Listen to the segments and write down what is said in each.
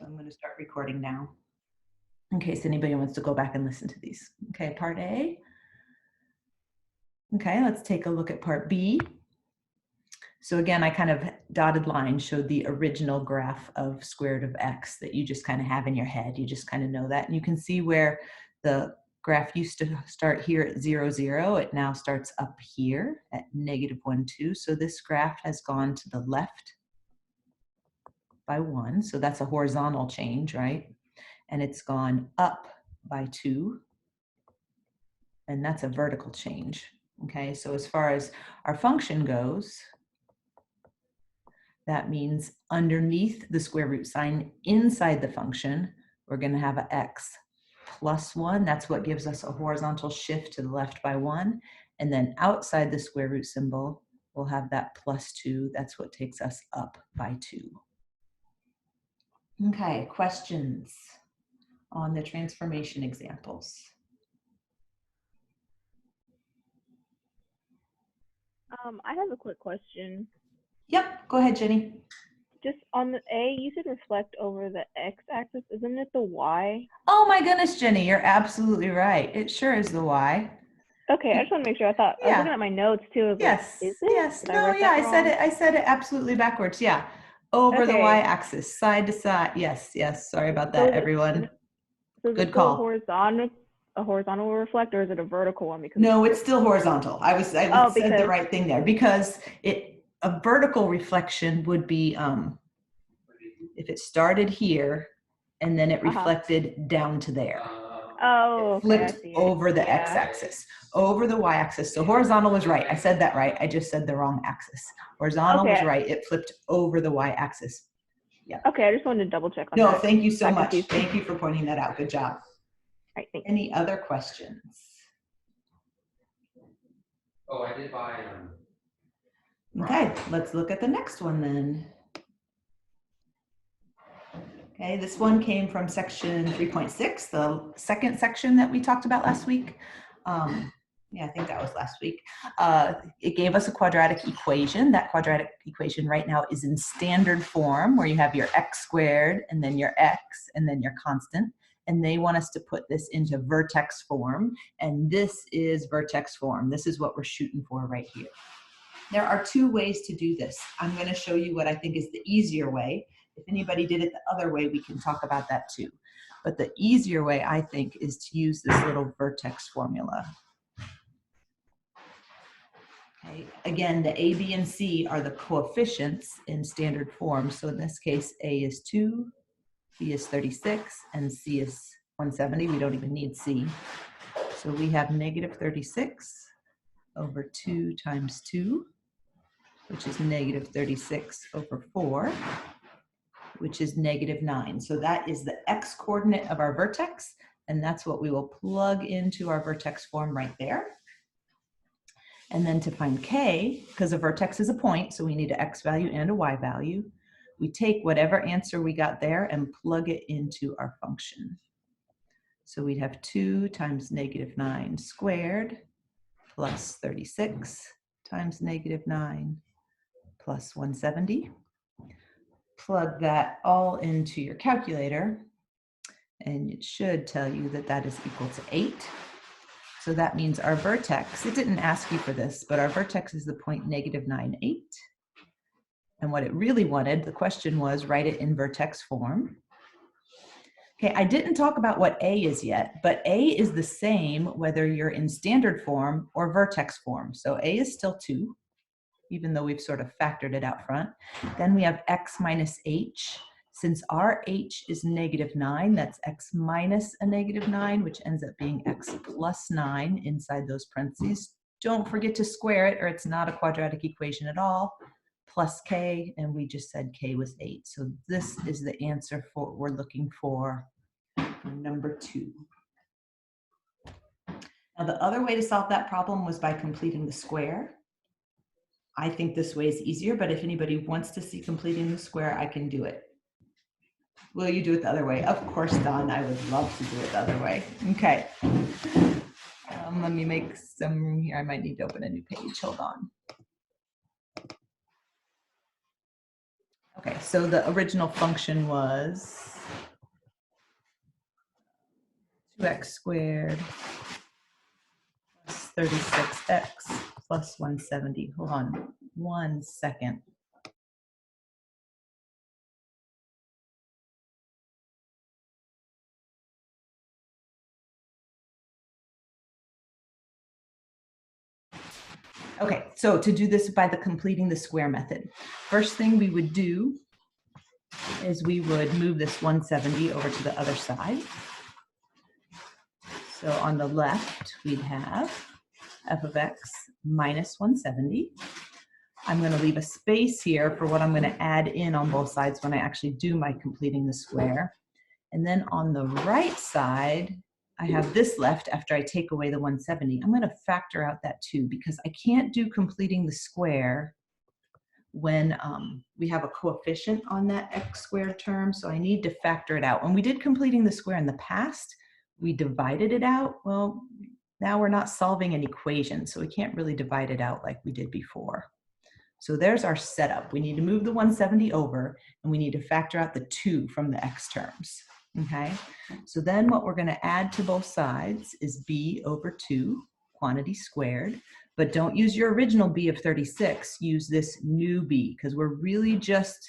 So I'm going to start recording now in case anybody wants to go back and listen to these. Okay, part A. Okay, let's take a look at part B. So again, I kind of dotted line showed the original graph of square root of x that you just kind of have in your head. You just kind of know that. And you can see where the graph used to start here at 0, 0. It now starts up here at negative 1, 2. So this graph has gone to the left by 1. So that's a horizontal change, right? And it's gone up by 2. And that's a vertical change. Okay, so as far as our function goes, that means underneath the square root sign inside the function, we're going to have an x plus 1. That's what gives us a horizontal shift to the left by 1. And then outside the square root symbol, we'll have that plus 2. That's what takes us up by 2. Okay, questions on the transformation examples? I have a quick question. Yep, go ahead, Jenny. Just on the A, you said reflect over the x-axis. Isn't it the y? Oh my goodness, Jenny, you're absolutely right. It sure is the y. Okay, I just want to make sure. I was looking at my notes too. I was Yes. like, is it? Yes. Did No, I write yeah, that wrong? I said it absolutely backwards. Yeah. Over the y-axis, side to side. Yes, yes. Sorry about that, everyone. So is Good it call. A horizontal reflect, or is it a vertical one? Because no, it's still horizontal. I said the right thing there, because a vertical reflection would be if it started here and then it reflected down to there. Oh, it flipped over the x-axis, over the y-axis. So horizontal was right. I said that right. I just said the wrong axis. Horizontal was right. It flipped over the y-axis. Yeah. Okay, I just wanted to double check on that. No, thank you so much. Thank you for pointing that out. Good job. All right, thanks. Any other questions? Oh, I did buy Okay, let's look at the next one then. Okay, this one came from section 3.6, the second section that we talked about last week. Yeah, I think that was last week. It gave us a quadratic equation. That quadratic equation right now is in standard form, where you have your x squared and then your x and then your constant. And they want us to put this into vertex form. And this is vertex form. This is what we're shooting for right here. There are two ways to do this. I'm going to show you what I think is the easier way. If anybody did it the other way, we can talk about that too. But the easier way, I think, is to use this little vertex formula. Okay. Again, the A, B, and C are the coefficients in standard form. So in this case, A is 2, B is 36, and C is 170. We don't even need C. So we have negative 36 over 2 times 2, which is negative 36 over 4, which is negative 9. So that is the x coordinate of our vertex, and that's what we will plug into our vertex form right there. And then to find k, because a vertex is a point, so we need an x value and a y value, we take whatever answer we got there and plug it into our function. So we'd have 2 times negative 9 squared plus 36 times negative 9 plus 170. Plug that all into your calculator, and it should tell you that that is equal to 8. So that means our vertex, it didn't ask you for this, but our vertex is the point negative 9, 8. And what it really wanted, the question was, write it in vertex form. Okay, I didn't talk about what A is yet, but A is the same whether you're in standard form or vertex form. So A is still 2, even though we've sort of factored it out front. Then we have x minus h. Since our h is negative 9, that's x minus a negative 9, which ends up being x plus 9 inside those parentheses. Don't forget to square it, or it's not a quadratic equation at all. Plus k, and we just said k was 8. So this is the answer for what we're looking for number 2. Now the other way to solve that problem was by completing the square. I think this way is easier, but if anybody wants to see completing the square, I can do it. Will you do it the other way? Of course, Don, I would love to do it the other way. Okay. Let me make some room here. I might need to open a new page. Hold on. Okay, so the original function was 2x squared plus 36x plus 170. Hold on 1 second. Okay, so to do this by the completing the square method, first thing we would do is we would move this 170 over to the other side. So on the left, we'd have f of x minus 170. I'm going to leave a space here for what I'm going to add in on both sides when I actually do my completing the square. And then on the right side, I have this left after I take away the 170. I'm going to factor out that 2 because I can't do completing the square when we have a coefficient on that x squared term. So I need to factor it out. When we did completing the square in the past, we divided it out. Well, now we're not solving an equation, so we can't really divide it out like we did before. So there's our setup. We need to move the 170 over, and we need to factor out the 2 from the x terms. Okay, so then what we're going to add to both sides is b over 2 quantity squared, but don't use your original b of 36, use this new b, because we're really just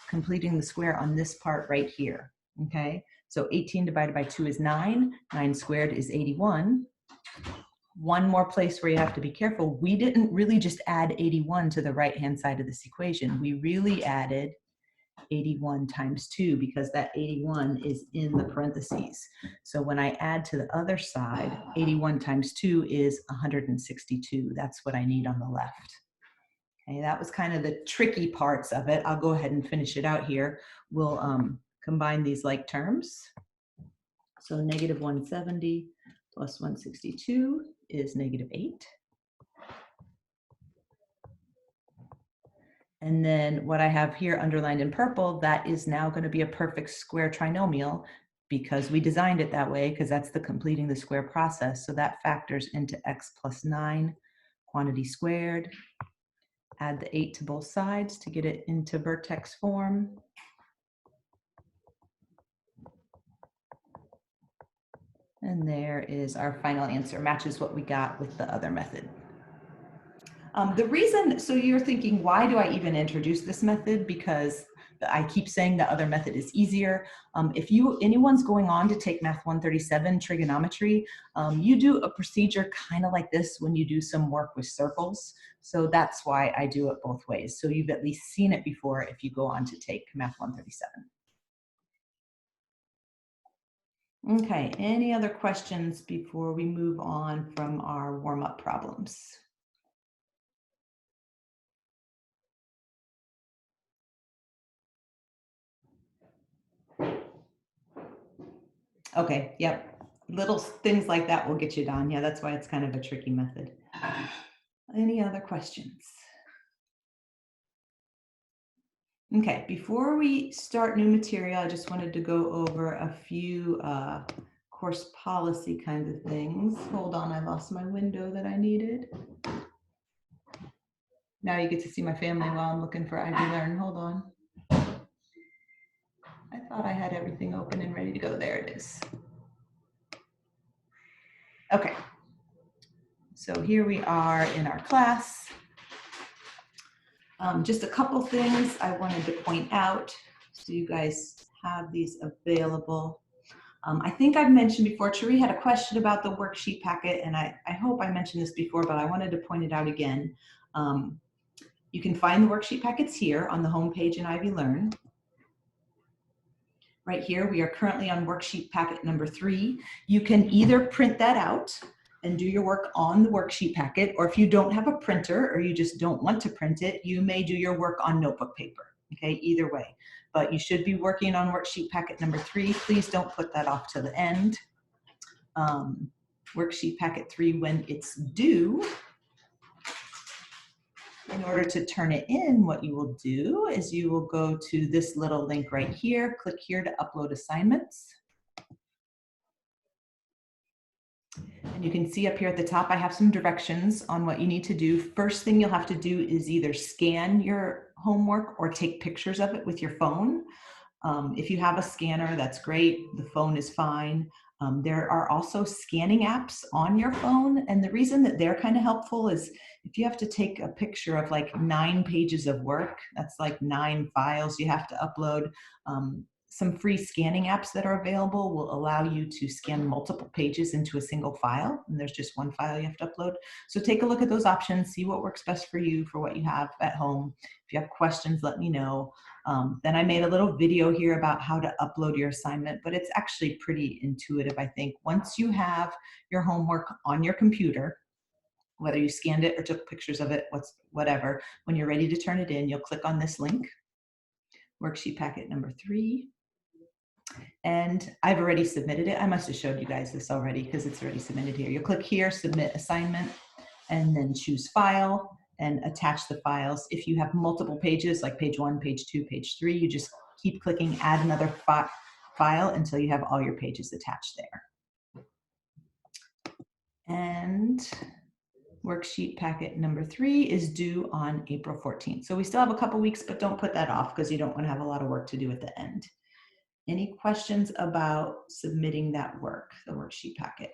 completing the square on this part right here. Okay, so 18 divided by 2 is 9, 9 squared is 81. One more place where you have to be careful, we didn't really just add 81 to the right-hand side of this equation. We really added 81 times 2 because that 81 is in the parentheses. So when I add to the other side, 81 times 2 is 162. That's what I need on the left. Okay, that was kind of the tricky parts of it. I'll go ahead and finish it out here. We'll combine these like terms. So negative 170 plus 162 is negative 8. And then what I have here underlined in purple, that is now going to be a perfect square trinomial because we designed it that way, because that's the completing the square process. So that factors into x plus 9 quantity squared. Add the 8 to both sides to get it into vertex form. And there is our final answer, matches what we got with the other method. The reason, so you're thinking, why do I even introduce this method? Because I keep saying the other method is easier. If anyone's going on to take Math 137 trigonometry, you do a procedure kind of like this when you do some work with circles. So that's why I do it both ways. So you've at least seen it before if you go on to take Math 137. Okay, any other questions before we move on from our warm-up problems? Okay, yep. Little things like that will get you done. Yeah, that's why it's kind of a tricky method. Any other questions? Okay, before we start new material, I just wanted to go over a few course policy kinds of things. Hold on, I lost my window that I needed. Now you get to see my family while I'm looking for Ivy Learn. Hold on. I thought I had everything open and ready to go. There it is. Okay, so here we are in our class. Just a couple things I wanted to point out so you guys have these available. I think I've mentioned before, Cherie had a question about the worksheet packet, and I hope I mentioned this before, but I wanted to point it out again. You can find the worksheet packets here on the home page in Ivy Learn. Right here, we are currently on worksheet packet number 3. You can either print that out and do your work on the worksheet packet, or if you don't have a printer or you just don't want to print it, you may do your work on notebook paper. Okay, either way. But you should be working on worksheet packet number 3. Please don't put that off to the end. Worksheet packet 3, when it's due, in order to turn it in, what you will do is you will go to this little link right here, click here to upload assignments. And you can see up here at the top, I have some directions on what you need to do. First thing you'll have to do is either scan your homework or take pictures of it with your phone. If you have a scanner, that's great. The phone is fine. There are also scanning apps on your phone, and the reason that they're kind of helpful is if you have to take a picture of like 9 pages of work, that's like 9 files you have to upload. Some free scanning apps that are available will allow you to scan multiple pages into a single file, and there's just one file you have to upload. So take a look at those options, see what works best for you for what you have at home. If you have questions, let me know. Then I made a little video here about how to upload your assignment, but it's actually pretty intuitive, I think. Once you have your homework on your computer, whether you scanned it or took pictures of it, whatever, when you're ready to turn it in, you'll click on this link, worksheet packet number 3. And I've already submitted it. I must have showed you guys this already because it's already submitted here. You'll click here, submit assignment, and then choose file and attach the files. If you have multiple pages, like page 1, page 2, page 3, you just keep clicking add another file until you have all your pages attached there. And worksheet packet number 3 is due on April 14th. So we still have a couple weeks, but don't put that off because you don't want to have a lot of work to do at the end. Any questions about submitting that work, the worksheet packet?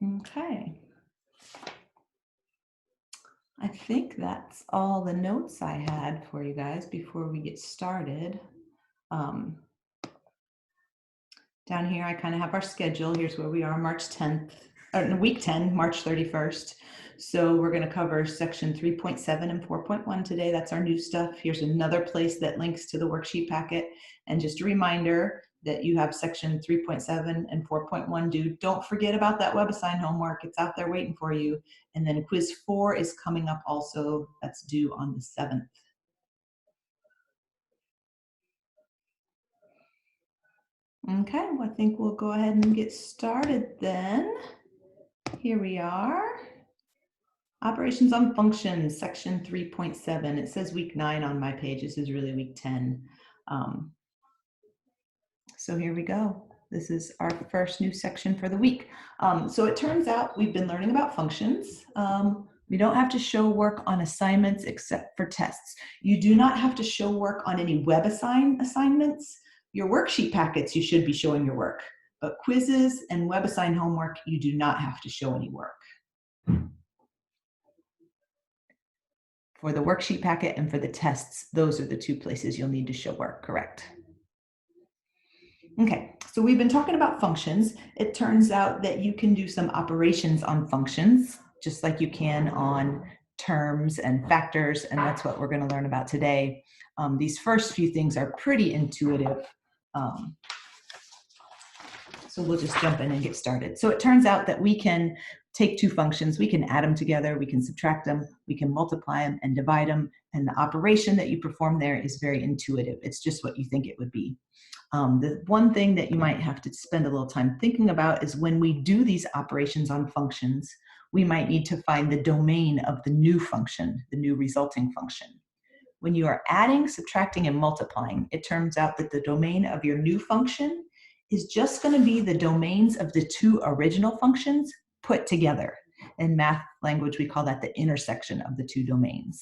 Okay. I think that's all the notes I had for you guys before we get started. Down here, I kind of have our schedule. Here's where we are, March 10th, or week 10, March 31st. So we're going to cover section 3.7 and 4.1 today. That's our new stuff. Here's another place that links to the worksheet packet. And just a reminder that you have section 3.7 and 4.1 due. Don't forget about that WebAssign homework. It's out there waiting for you. And then quiz 4 is coming up also. That's due on the 7th. Okay, well, I think we'll go ahead and get started then. Here we are. Operations on functions, section 3.7. It says week 9 on my page. This is really week 10. So here we go. This is our first new section for the week. So it turns out we've been learning about functions. We don't have to show work on assignments except for tests. You do not have to show work on any WebAssign assignments. Your worksheet packets, you should be showing your work. But quizzes and WebAssign homework, you do not have to show any work. For the worksheet packet and for the tests, those are the 2 places you'll need to show work, correct? Okay, so we've been talking about functions. It turns out that you can do some operations on functions, just like you can on terms and factors, and that's what we're going to learn about today. These first few things are pretty intuitive. So we'll just jump in and get started. So it turns out that we can take 2 functions, we can add them together, we can subtract them, we can multiply them and divide them, and the operation that you perform there is very intuitive. It's just what you think it would be. The one thing that you might have to spend a little time thinking about is when we do these operations on functions, we might need to find the domain of the new function, the new resulting function. When you are adding, subtracting, and multiplying, it turns out that the domain of your new function is just going to be the domains of the 2 original functions put together. In math language, we call that the intersection of the 2 domains.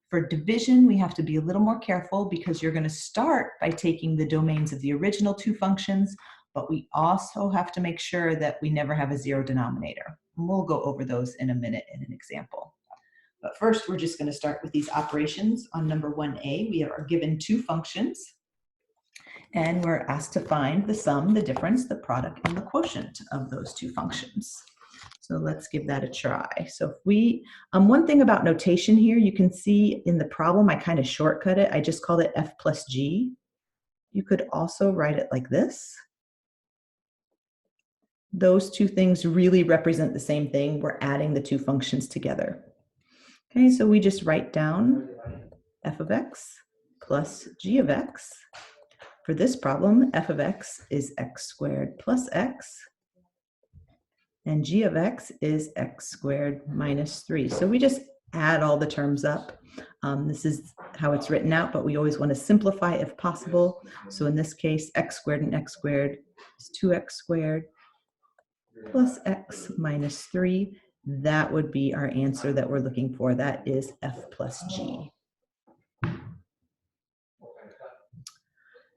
For division, we have to be a little more careful because you're going to start by taking the domains of the original 2 functions, but we also have to make sure that we never have a 0 denominator. And we'll go over those in a minute in an example. But first, we're just going to start with these operations. On number 1A, we are given 2 functions, and we're asked to find the sum, the difference, the product, and the quotient of those 2 functions. So let's give that a try. So if we, one thing about notation here, you can see in the problem, I kind of shortcut it. I just called it f plus g. You could also write it like this. Those 2 things really represent the same thing. We're adding the 2 functions together. Okay, so we just write down f of x plus g of x. For this problem, f of x is x squared plus x, and g of x is x squared minus 3. So we just add all the terms up. This is how it's written out, but we always want to simplify if possible. So in this case, x squared and x squared is 2x squared plus x minus 3. That would be our answer that we're looking for. That is f plus g.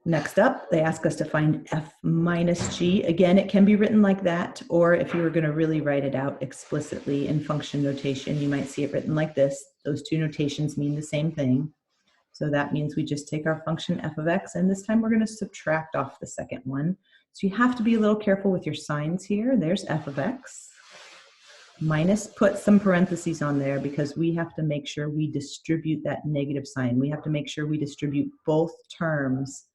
Next up, they ask us to find f minus g. Again, it can be written like that, or if you were going to really write it out explicitly in function notation, you might see it written like this. Those two notations mean the same thing. So that means we just take our function f of x, and this time we're going to subtract off the second one. So you have to be a little careful with your signs here. There's f of x. Minus, put some parentheses on there because we have to make sure we distribute that negative sign. We have to make sure we distribute both terms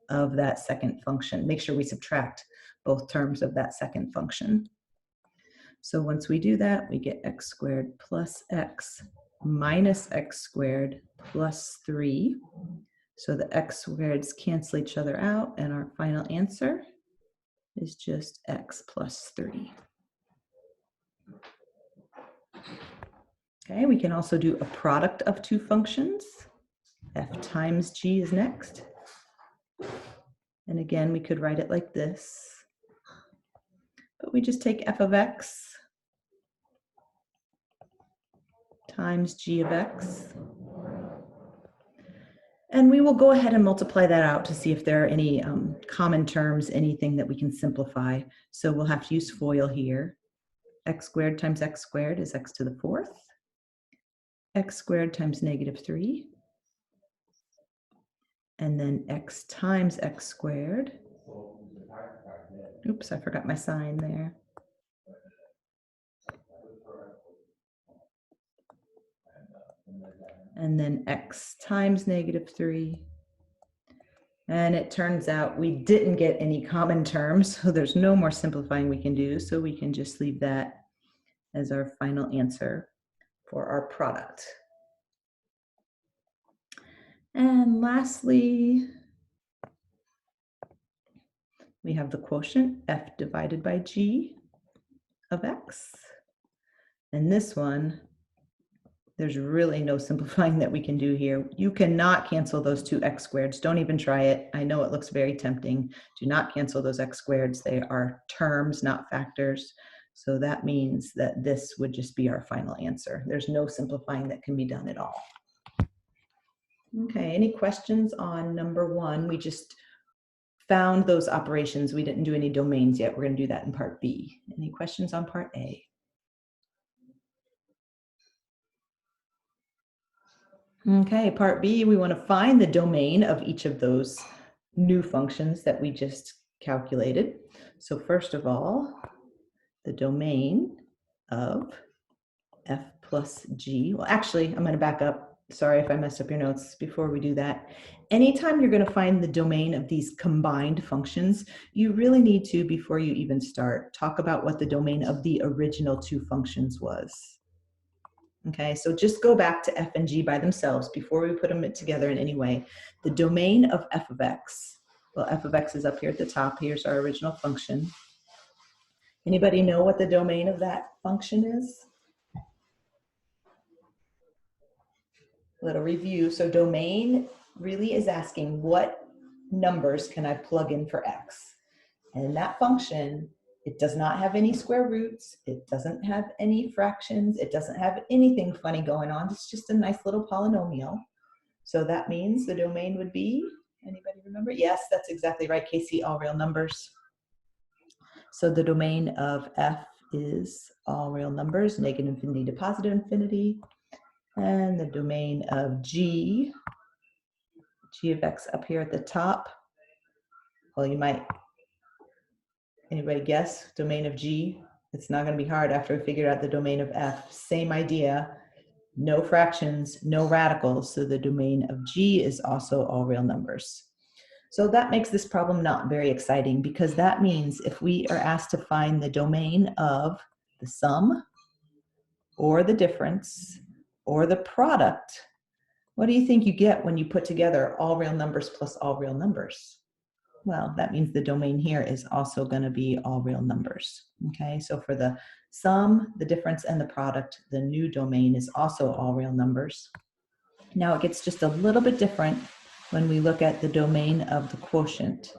of that second function. Make sure we subtract both terms of that second function. So once we do that, we get x squared plus x minus x squared plus 3. So the x squareds cancel each other out, and our final answer is just x plus 3. Okay, we can also do a product of two functions. F times g is next. And again, we could write it like this. But we just take f of x times g of x. And we will go ahead and multiply that out to see if there are any common terms, anything that we can simplify. So we'll have to use FOIL here. X squared times x squared is x to the 4th. X squared times negative 3. And then x times x squared. Oops, I forgot my sign there. And then x times negative 3. And it turns out we didn't get any common terms, so there's no more simplifying we can do, so we can just leave that as our final answer for our product. And lastly, we have the quotient f divided by g of x. And this one, there's really no simplifying that we can do here. You cannot cancel those two x squareds. Don't even try it. I know it looks very tempting. Do not cancel those x squareds. They are terms, not factors. So that means that this would just be our final answer. There's no simplifying that can be done at all. Okay, any questions on number 1? We just found those operations. We didn't do any domains yet. We're going to do that in part B. Any questions on part A? Okay, part B, we want to find the domain of each of those new functions that we just calculated. So first of all, the domain of f plus g. Well, actually, I'm going to back up. Sorry if I messed up your notes before we do that. Anytime you're going to find the domain of these combined functions, you really need to, before you even start, talk about what the domain of the original two functions was. Okay, so just go back to f and g by themselves before we put them together in any way. The domain of f of x, well, f of x is up here at the top. Here's our original function. Anybody know what the domain of that function is? A little review. So domain really is asking what numbers can I plug in for x? And in that function, it does not have any square roots. It doesn't have any fractions. It doesn't have anything funny going on. It's just a nice little polynomial. So that means the domain would be, anybody remember? Yes, that's exactly right, Casey, all real numbers. So the domain of f is all real numbers, negative infinity to positive infinity. And the domain of g of x up here at the top. Well, you might, anybody guess? Domain of g? It's not going to be hard after we figured out the domain of f. Same idea, no fractions, no radicals. So the domain of g is also all real numbers. So that makes this problem not very exciting because that means if we are asked to find the domain of the sum or the difference or the product, what do you think you get when you put together all real numbers plus all real numbers? Well, that means the domain here is also going to be all real numbers. Okay, so for the sum, the difference, and the product, the new domain is also all real numbers. Now it gets just a little bit different when we look at the domain of the quotient.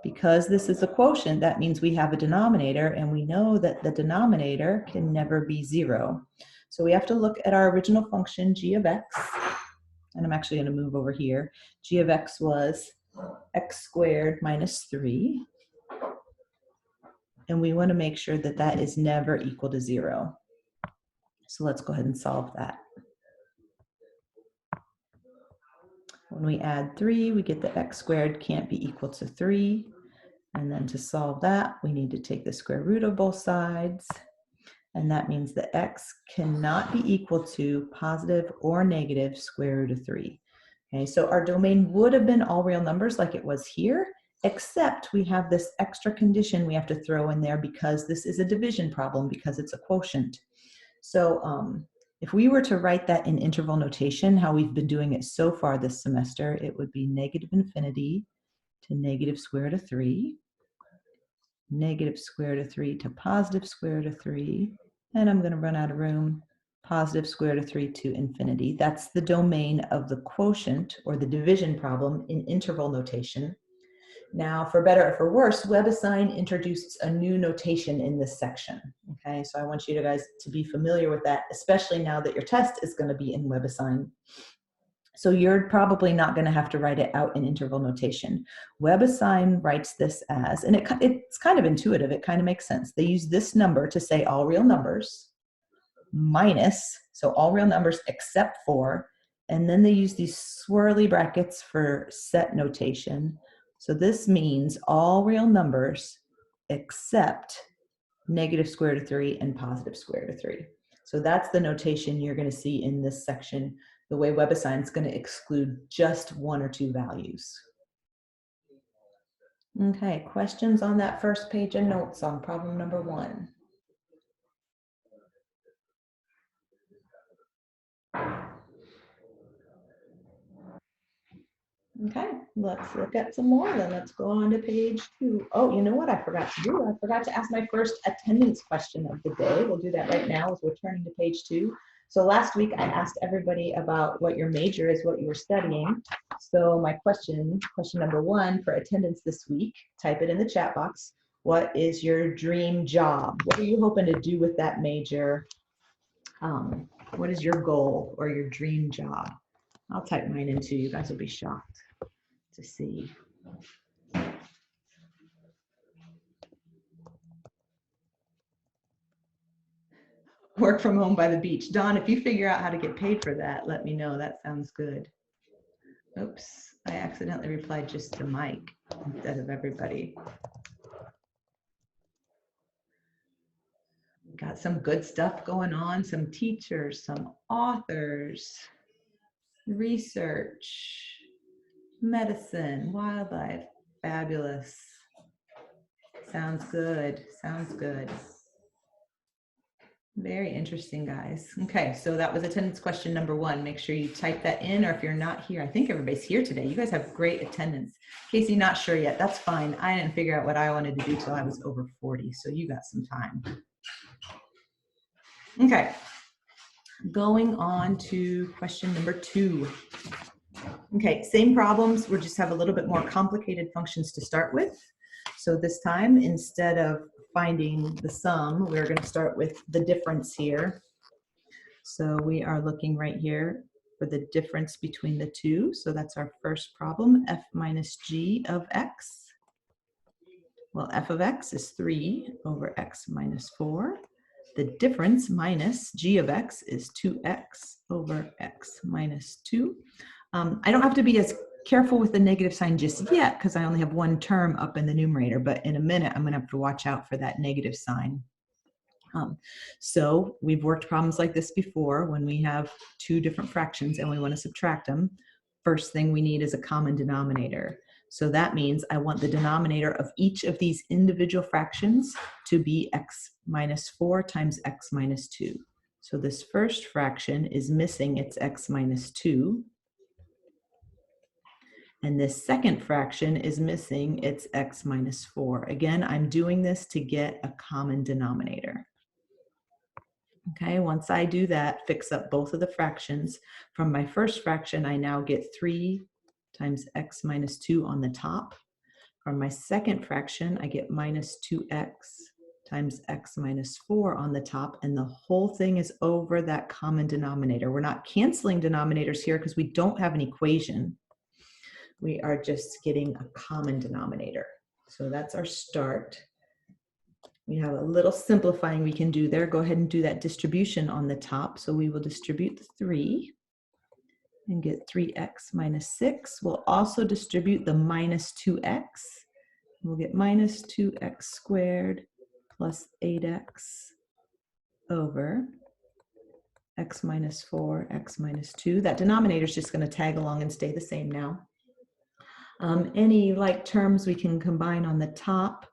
Because this is a quotient, that means we have a denominator, and we know that the denominator can never be 0. So we have to look at our original function, g of x, and I'm actually going to move over here. G of x was x squared minus 3. And we want to make sure that that is never equal to 0. So let's go ahead and solve that. When we add 3, we get that x squared can't be equal to 3. And then to solve that, we need to take the square root of both sides. And that means that x cannot be equal to positive or negative square root of 3. Okay, so our domain would have been all real numbers like it was here, except we have this extra condition we have to throw in there because this is a division problem because it's a quotient. So if we were to write that in interval notation, how we've been doing it so far this semester, it would be negative infinity to negative square root of 3, negative square root of 3 to positive square root of 3, and I'm going to run out of room, positive square root of 3 to infinity. That's the domain of the quotient or the division problem in interval notation. Now, for better or for worse, WebAssign introduced a new notation in this section. Okay, so I want you guys to be familiar with that, especially now that your test is going to be in WebAssign. So you're probably not going to have to write it out in interval notation. WebAssign writes this as, and it's kind of intuitive, it kind of makes sense. They use this number to say all real numbers minus, so all real numbers except for, and then they use these swirly brackets for set notation. So this means all real numbers except negative square root of 3 and positive square root of 3. So that's the notation you're going to see in this section. The way WebAssign is going to exclude just 1 or 2 values. Okay, questions on that first page of notes on problem number 1? Okay, let's look at some more then. Let's go on to page 2. Oh, you know what I forgot to do? I forgot to ask my first attendance question of the day. We'll do that right now as we're turning to page 2. So last week I asked everybody about what your major is, what you were studying. So my question number 1 for attendance this week, type it in the chat box. What is your dream job? What are you hoping to do with that major? What is your goal or your dream job? I'll type mine in too. You guys will be shocked to see. Work from home by the beach. Dawn, if you figure out how to get paid for that, let me know. That sounds good. Oops, I accidentally replied just to Mike instead of everybody. Got some good stuff going on, some teachers, some authors, research, medicine, wildlife, fabulous. Sounds good, sounds good. Very interesting, guys. Okay, so that was attendance question number 1. Make sure you type that in, or if you're not here, I think everybody's here today. You guys have great attendance. Casey, not sure yet. That's fine. I didn't figure out what I wanted to do till I was over 40, so you got some time. Okay, going on to question number 2. Okay, same problems. We just have a little bit more complicated functions to start with. So this time, instead of finding the sum, we're going to start with the difference here. So we are looking right here for the difference between the two. So that's our first problem, f minus g of x. Well, f of x is 3 over x minus 4. The difference minus g of x is 2x over x minus 2. I don't have to be as careful with the negative sign just yet because I only have one term up in the numerator, but in a minute I'm going to have to watch out for that negative sign. So we've worked problems like this before when we have 2 different fractions and we want to subtract them. First thing we need is a common denominator. So that means I want the denominator of each of these individual fractions to be x minus 4 times x minus 2. So this first fraction is missing its x minus 2. And this second fraction is missing its x minus 4. Again, I'm doing this to get a common denominator. Okay, once I do that, fix up both of the fractions. From my first fraction, I now get 3 times x minus 2 on the top. From my second fraction, I get minus 2x times x minus 4 on the top, and the whole thing is over that common denominator. We're not canceling denominators here because we don't have an equation. We are just getting a common denominator. So that's our start. We have a little simplifying we can do there. Go ahead and do that distribution on the top. So we will distribute the 3 and get 3x minus 6. We'll also distribute the minus 2x. We'll get minus 2x squared plus 8x over x minus 4, x minus 2. That denominator is just going to tag along and stay the same now. Any like terms we can combine on the top.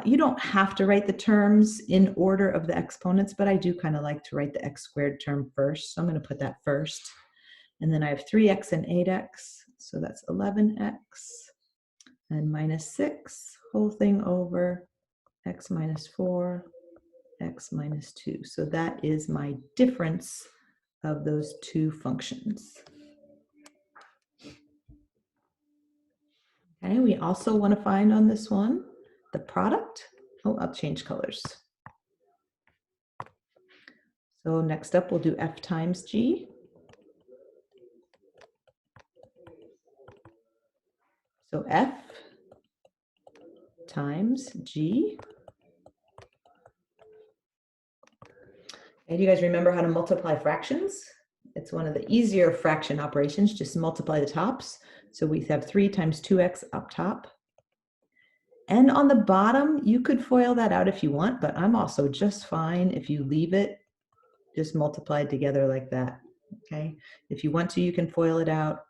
You don't have to write the terms in order of the exponents, but I do kind of like to write the x squared term first. So I'm going to put that first. And then I have 3x and 8x. So that's 11x and minus 6, whole thing over x minus 4, x minus 2. So that is my difference of those two functions. Okay, we also want to find on this one the product. Oh, I'll change colors. So next up, we'll do f times g. So f times g. And you guys remember how to multiply fractions? It's one of the easier fraction operations, just multiply the tops. So we have 3 times 2x up top. And on the bottom, you could FOIL that out if you want, but I'm also just fine if you leave it just multiplied together like that, okay? If you want to, you can FOIL it out,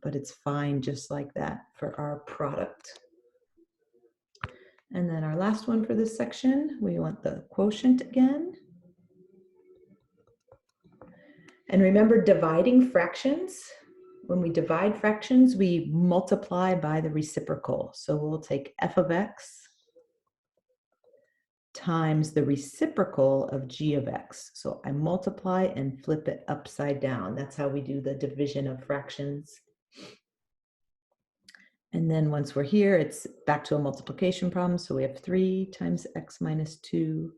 but it's fine just like that for our product. And then our last one for this section, we want the quotient again. And remember, dividing fractions, when we divide fractions, we multiply by the reciprocal. So we'll take f of x times the reciprocal of g of x. So I multiply and flip it upside down. That's how we do the division of fractions. And then once we're here, it's back to a multiplication problem. So we have 3 times x minus 2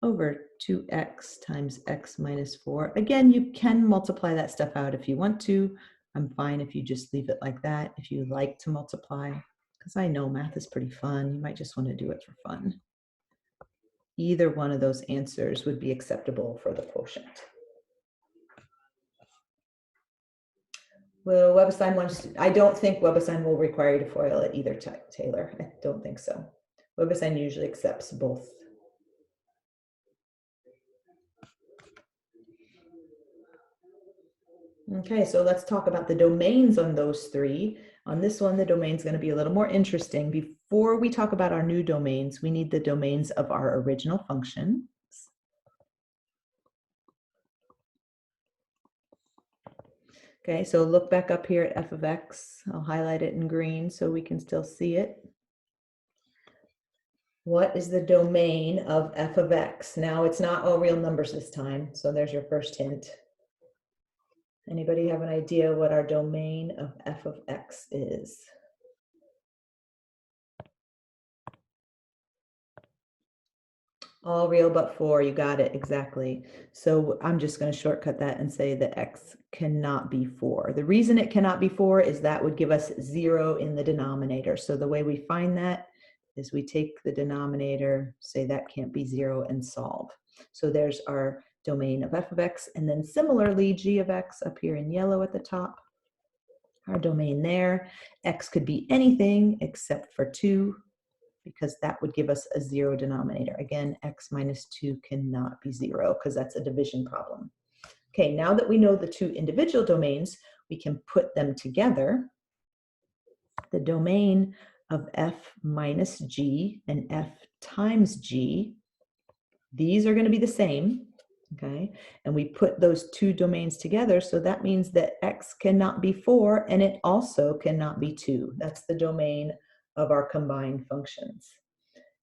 over 2x times x minus 4. Again, you can multiply that stuff out if you want to. I'm fine if you just leave it like that. If you like to multiply, because I know math is pretty fun. You might just want to do it for fun. Either one of those answers would be acceptable for the quotient. Well, WebAssign wants to, I don't think WebAssign will require you to FOIL it either, Taylor. I don't think so. WebAssign usually accepts both. Okay, so let's talk about the domains on those 3. On this one, the domain is going to be a little more interesting. Before we talk about our new domains, we need the domains of our original function. Okay, so look back up here at f of x. I'll highlight it in green so we can still see it. What is the domain of f of x? Now, it's not all real numbers this time, so there's your first hint. Anybody have an idea what our domain of f of x is? All real but 4, you got it, exactly. So I'm just going to shortcut that and say that x cannot be 4. The reason it cannot be 4 is that would give us 0 in the denominator. So the way we find that is we take the denominator, say that can't be 0, and solve. So there's our domain of f of x, and then similarly g of x up here in yellow at the top, our domain there. X could be anything except for 2, because that would give us a 0 denominator. Again, x minus 2 cannot be 0 because that's a division problem. Okay, now that we know the 2 individual domains, we can put them together. The domain of f minus g and f times g, these are going to be the same. Okay, and we put those 2 domains together, so that means that x cannot be 4 and it also cannot be 2. That's the domain of our combined functions.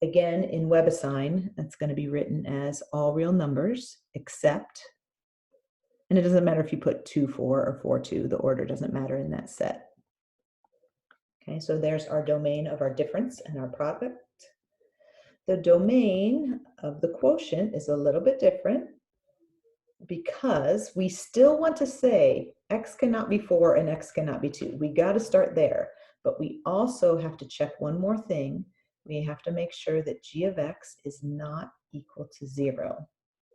Again, in WebAssign, that's going to be written as all real numbers except, and it doesn't matter if you put 2, 4 or 4, 2, the order doesn't matter in that set. Okay, so there's our domain of our difference and our product. The domain of the quotient is a little bit different, because we still want to say x cannot be 4 and x cannot be 2. We got to start there. But we also have to check one more thing. We have to make sure that g of x is not equal to 0.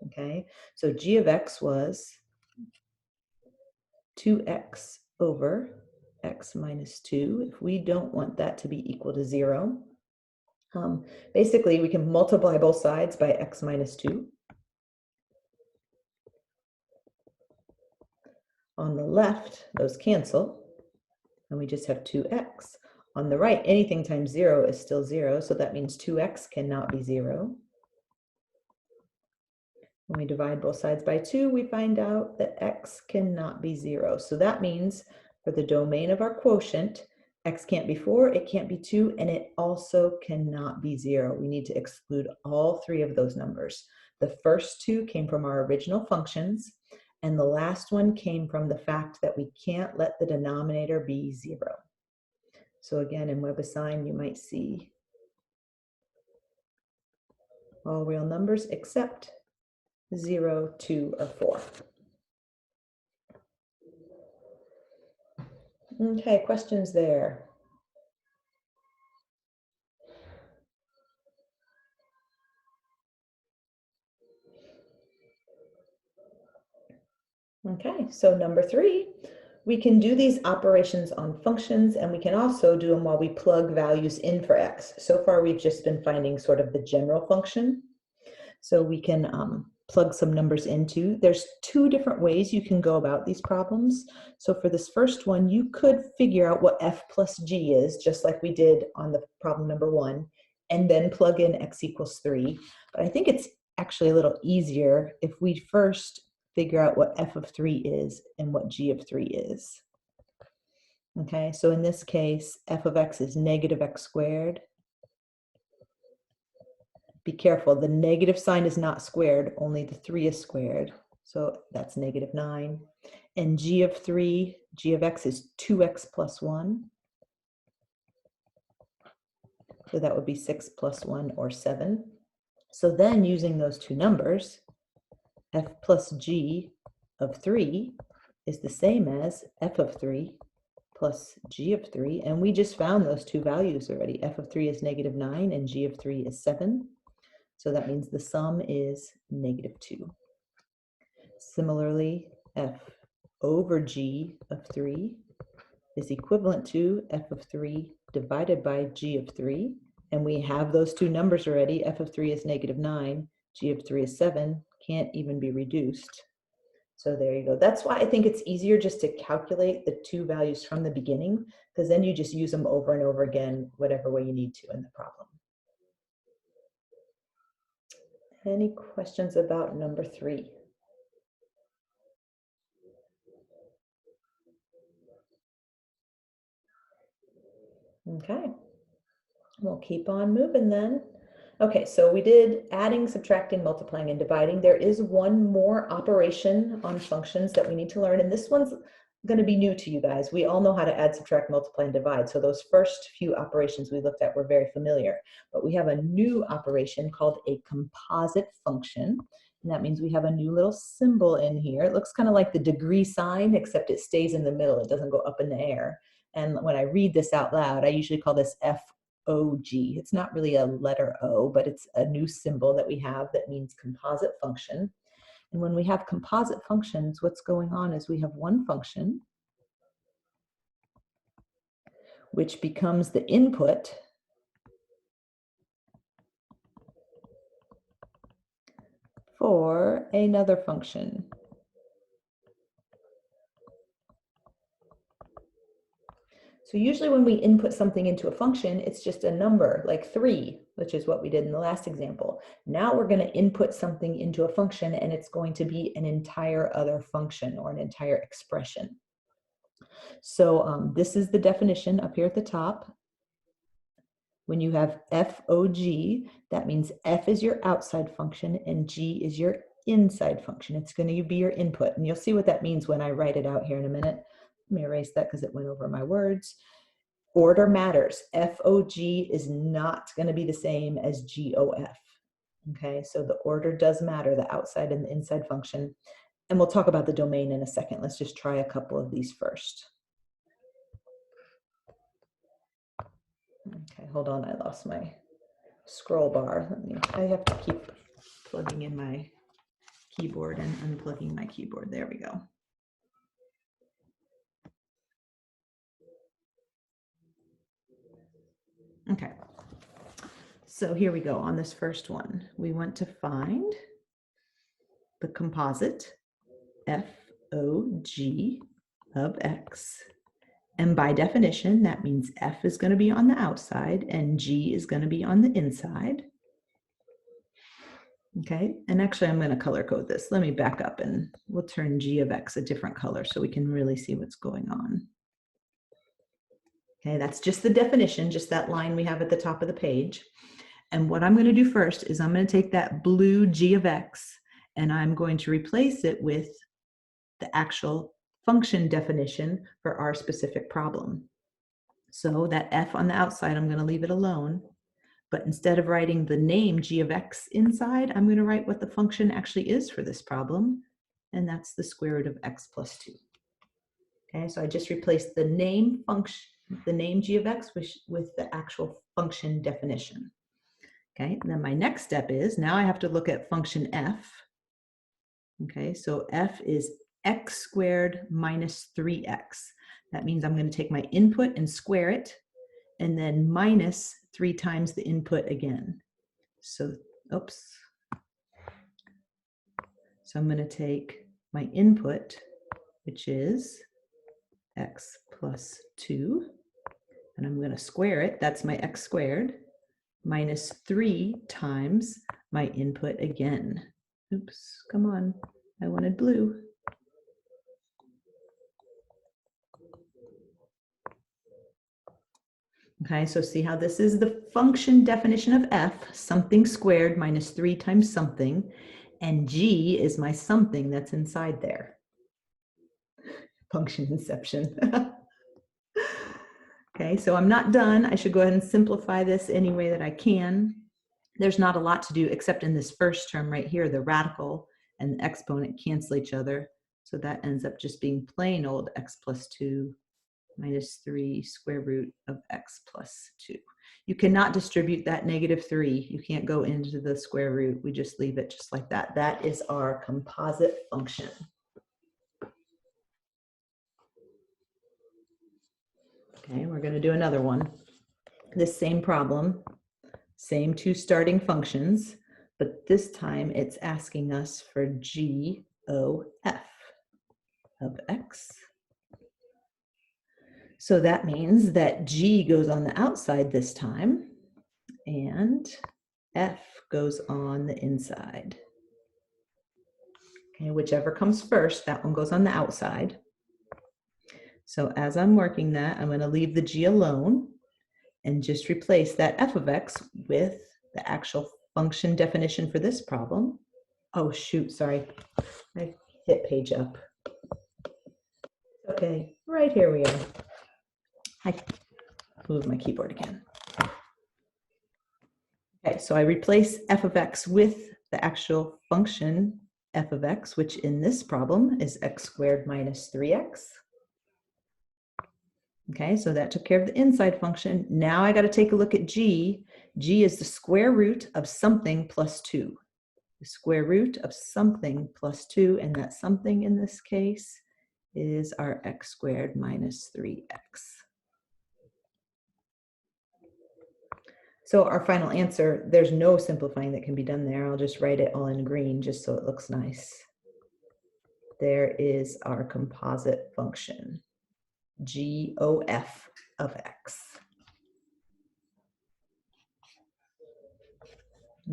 Okay, so g of x was 2x over x minus 2. If we don't want that to be equal to 0, basically we can multiply both sides by x minus 2. On the left, those cancel, and we just have 2x. On the right, anything times 0 is still 0, so that means 2x cannot be 0. When we divide both sides by 2, we find out that x cannot be 0. So that means for the domain of our quotient, x can't be 4, it can't be 2, and it also cannot be 0. We need to exclude all three of those numbers. The first two came from our original functions, and the last one came from the fact that we can't let the denominator be 0. So again, in WebAssign, you might see all real numbers except 0, 2, or 4. Okay, questions there? Okay, so number 3, we can do these operations on functions, and we can also do them while we plug values in for x. So far, we've just been finding sort of the general function. So we can plug some numbers into. There's 2 different ways you can go about these problems. So for this first one, you could figure out what f plus g is, just like we did on the problem number 1, and then plug in x equals 3. But I think it's actually a little easier if we first figure out what f of 3 is and what g of 3 is. Okay, so in this case, f of x is negative x squared. Be careful, the negative sign is not squared, only the 3 is squared. So that's negative 9. And g of 3, g of x is 2x plus 1. So that would be 6 plus 1 or 7. So then using those 2 numbers, f plus g of 3 is the same as f of 3 plus g of 3. And we just found those 2 values already. F of 3 is negative 9 and g of 3 is 7. So that means the sum is negative 2. Similarly, f over g of 3 is equivalent to f of 3 divided by g of 3. And we have those 2 numbers already. F of 3 is negative 9, g of 3 is 7, can't even be reduced. So there you go. That's why I think it's easier just to calculate the 2 values from the beginning, because then you just use them over and over again, whatever way you need to in the problem. Any questions about number 3? Okay, we'll keep on moving then. Okay, so we did adding, subtracting, multiplying, and dividing. There is one more operation on functions that we need to learn, and this one's going to be new to you guys. We all know how to add, subtract, multiply, and divide. So those first few operations we looked at were very familiar. But we have a new operation called a composite function. And that means we have a new little symbol in here. It looks kind of like the degree sign, except it stays in the middle. It doesn't go up in the air. And when I read this out loud, I usually call this FOG. It's not really a letter O, but it's a new symbol that we have that means composite function. And when we have composite functions, what's going on is we have one function which becomes the input for another function. So usually when we input something into a function, it's just a number like 3, which is what we did in the last example. Now we're going to input something into a function, and it's going to be an entire other function or an entire expression. So this is the definition up here at the top. When you have FOG, that means F is your outside function and G is your inside function. It's going to be your input. And you'll see what that means when I write it out here in a minute. Let me erase that because it went over my words. Order matters. FOG is not going to be the same as GOF. Okay, so the order does matter, the outside and the inside function. And we'll talk about the domain in a second. Let's just try a couple of these first. Okay, hold on, I lost my scroll bar. I have to keep plugging in my keyboard and unplugging my keyboard. There we go. Okay, so here we go on this first one. We want to find the composite FOG of X. And by definition, that means F is going to be on the outside and G is going to be on the inside. Okay, and actually I'm going to color code this. Let me back up and we'll turn G of X a different color so we can really see what's going on. Okay, that's just the definition, just that line we have at the top of the page. And what I'm going to do first is I'm going to take that blue G of X and I'm going to replace it with the actual function definition for our specific problem. So that F on the outside, I'm going to leave it alone. But instead of writing the name G of X inside, I'm going to write what the function actually is for this problem. And that's the square root of X plus 2. Okay, so I just replaced the name function, the name G of X with the actual function definition. Okay, and then my next step is, now I have to look at function F. Okay, so F is X squared minus 3X. That means I'm going to take my input and square it, and then minus 3 times the input again. So, oops. So I'm going to take my input, which is X plus 2, and I'm going to square it. That's my X squared, minus 3 times my input again. Oops, come on. I wanted blue. Okay, so see how this is the function definition of F, something squared minus 3 times something, and G is my something that's inside there. Function inception. Okay, so I'm not done. I should go ahead and simplify this any way that I can. There's not a lot to do except in this first term right here, the radical and the exponent cancel each other. So that ends up just being plain old X plus 2 minus 3 square root of X plus 2. You cannot distribute that negative 3. You can't go into the square root. We just leave it just like that. That is our composite function. Okay, we're going to do another one. This same problem, same 2 starting functions, but this time it's asking us for GOF of X. So that means that G goes on the outside this time, and F goes on the inside. Okay, whichever comes first, that one goes on the outside. So as I'm working that, I'm going to leave the G alone and just replace that F of X with the actual function definition for this problem. Oh, shoot, sorry. I hit page up. Okay, right here we are. I move my keyboard again. Okay, so I replace F of X with the actual function F of X, which in this problem is X squared minus 3X. Okay, so that took care of the inside function. Now I got to take a look at G. G is the square root of something plus 2. The square root of something plus 2, and that something in this case is our X squared minus 3X. So our final answer, there's no simplifying that can be done there. I'll just write it all in green just so it looks nice. There is our composite function, GOF of X.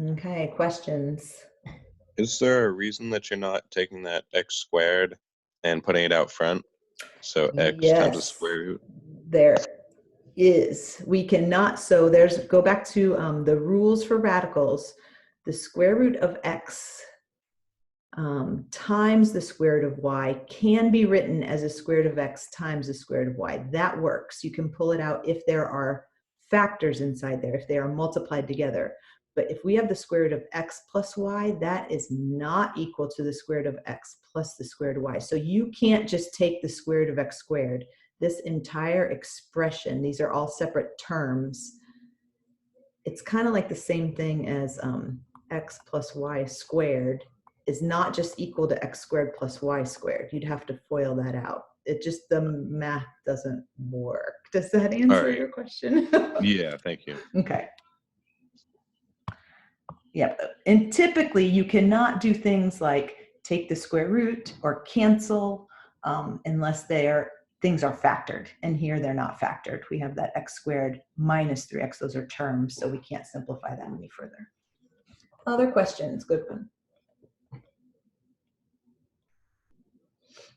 Okay, questions? Is there a reason that you're not taking that X squared and putting it out front? So X times the square root? There is. We cannot, so there's, go back to the rules for radicals. The square root of X times the square root of Y can be written as a square root of X times the square root of Y. That works. You can pull it out if there are factors inside there, if they are multiplied together. But if we have the square root of x plus y, that is not equal to the square root of x plus the square root of y. So you can't just take the square root of x squared. This entire expression, these are all separate terms. It's kind of like the same thing as x plus y squared is not just equal to x squared plus y squared. You'd have to FOIL that out. It just, the math doesn't work. Does that answer your question? Yeah, thank you. Okay. Yep. And typically you cannot do things like take the square root or cancel unless things are factored. And here they're not factored. We have that x squared minus 3x. Those are terms, so we can't simplify that any further. Other questions? Good one.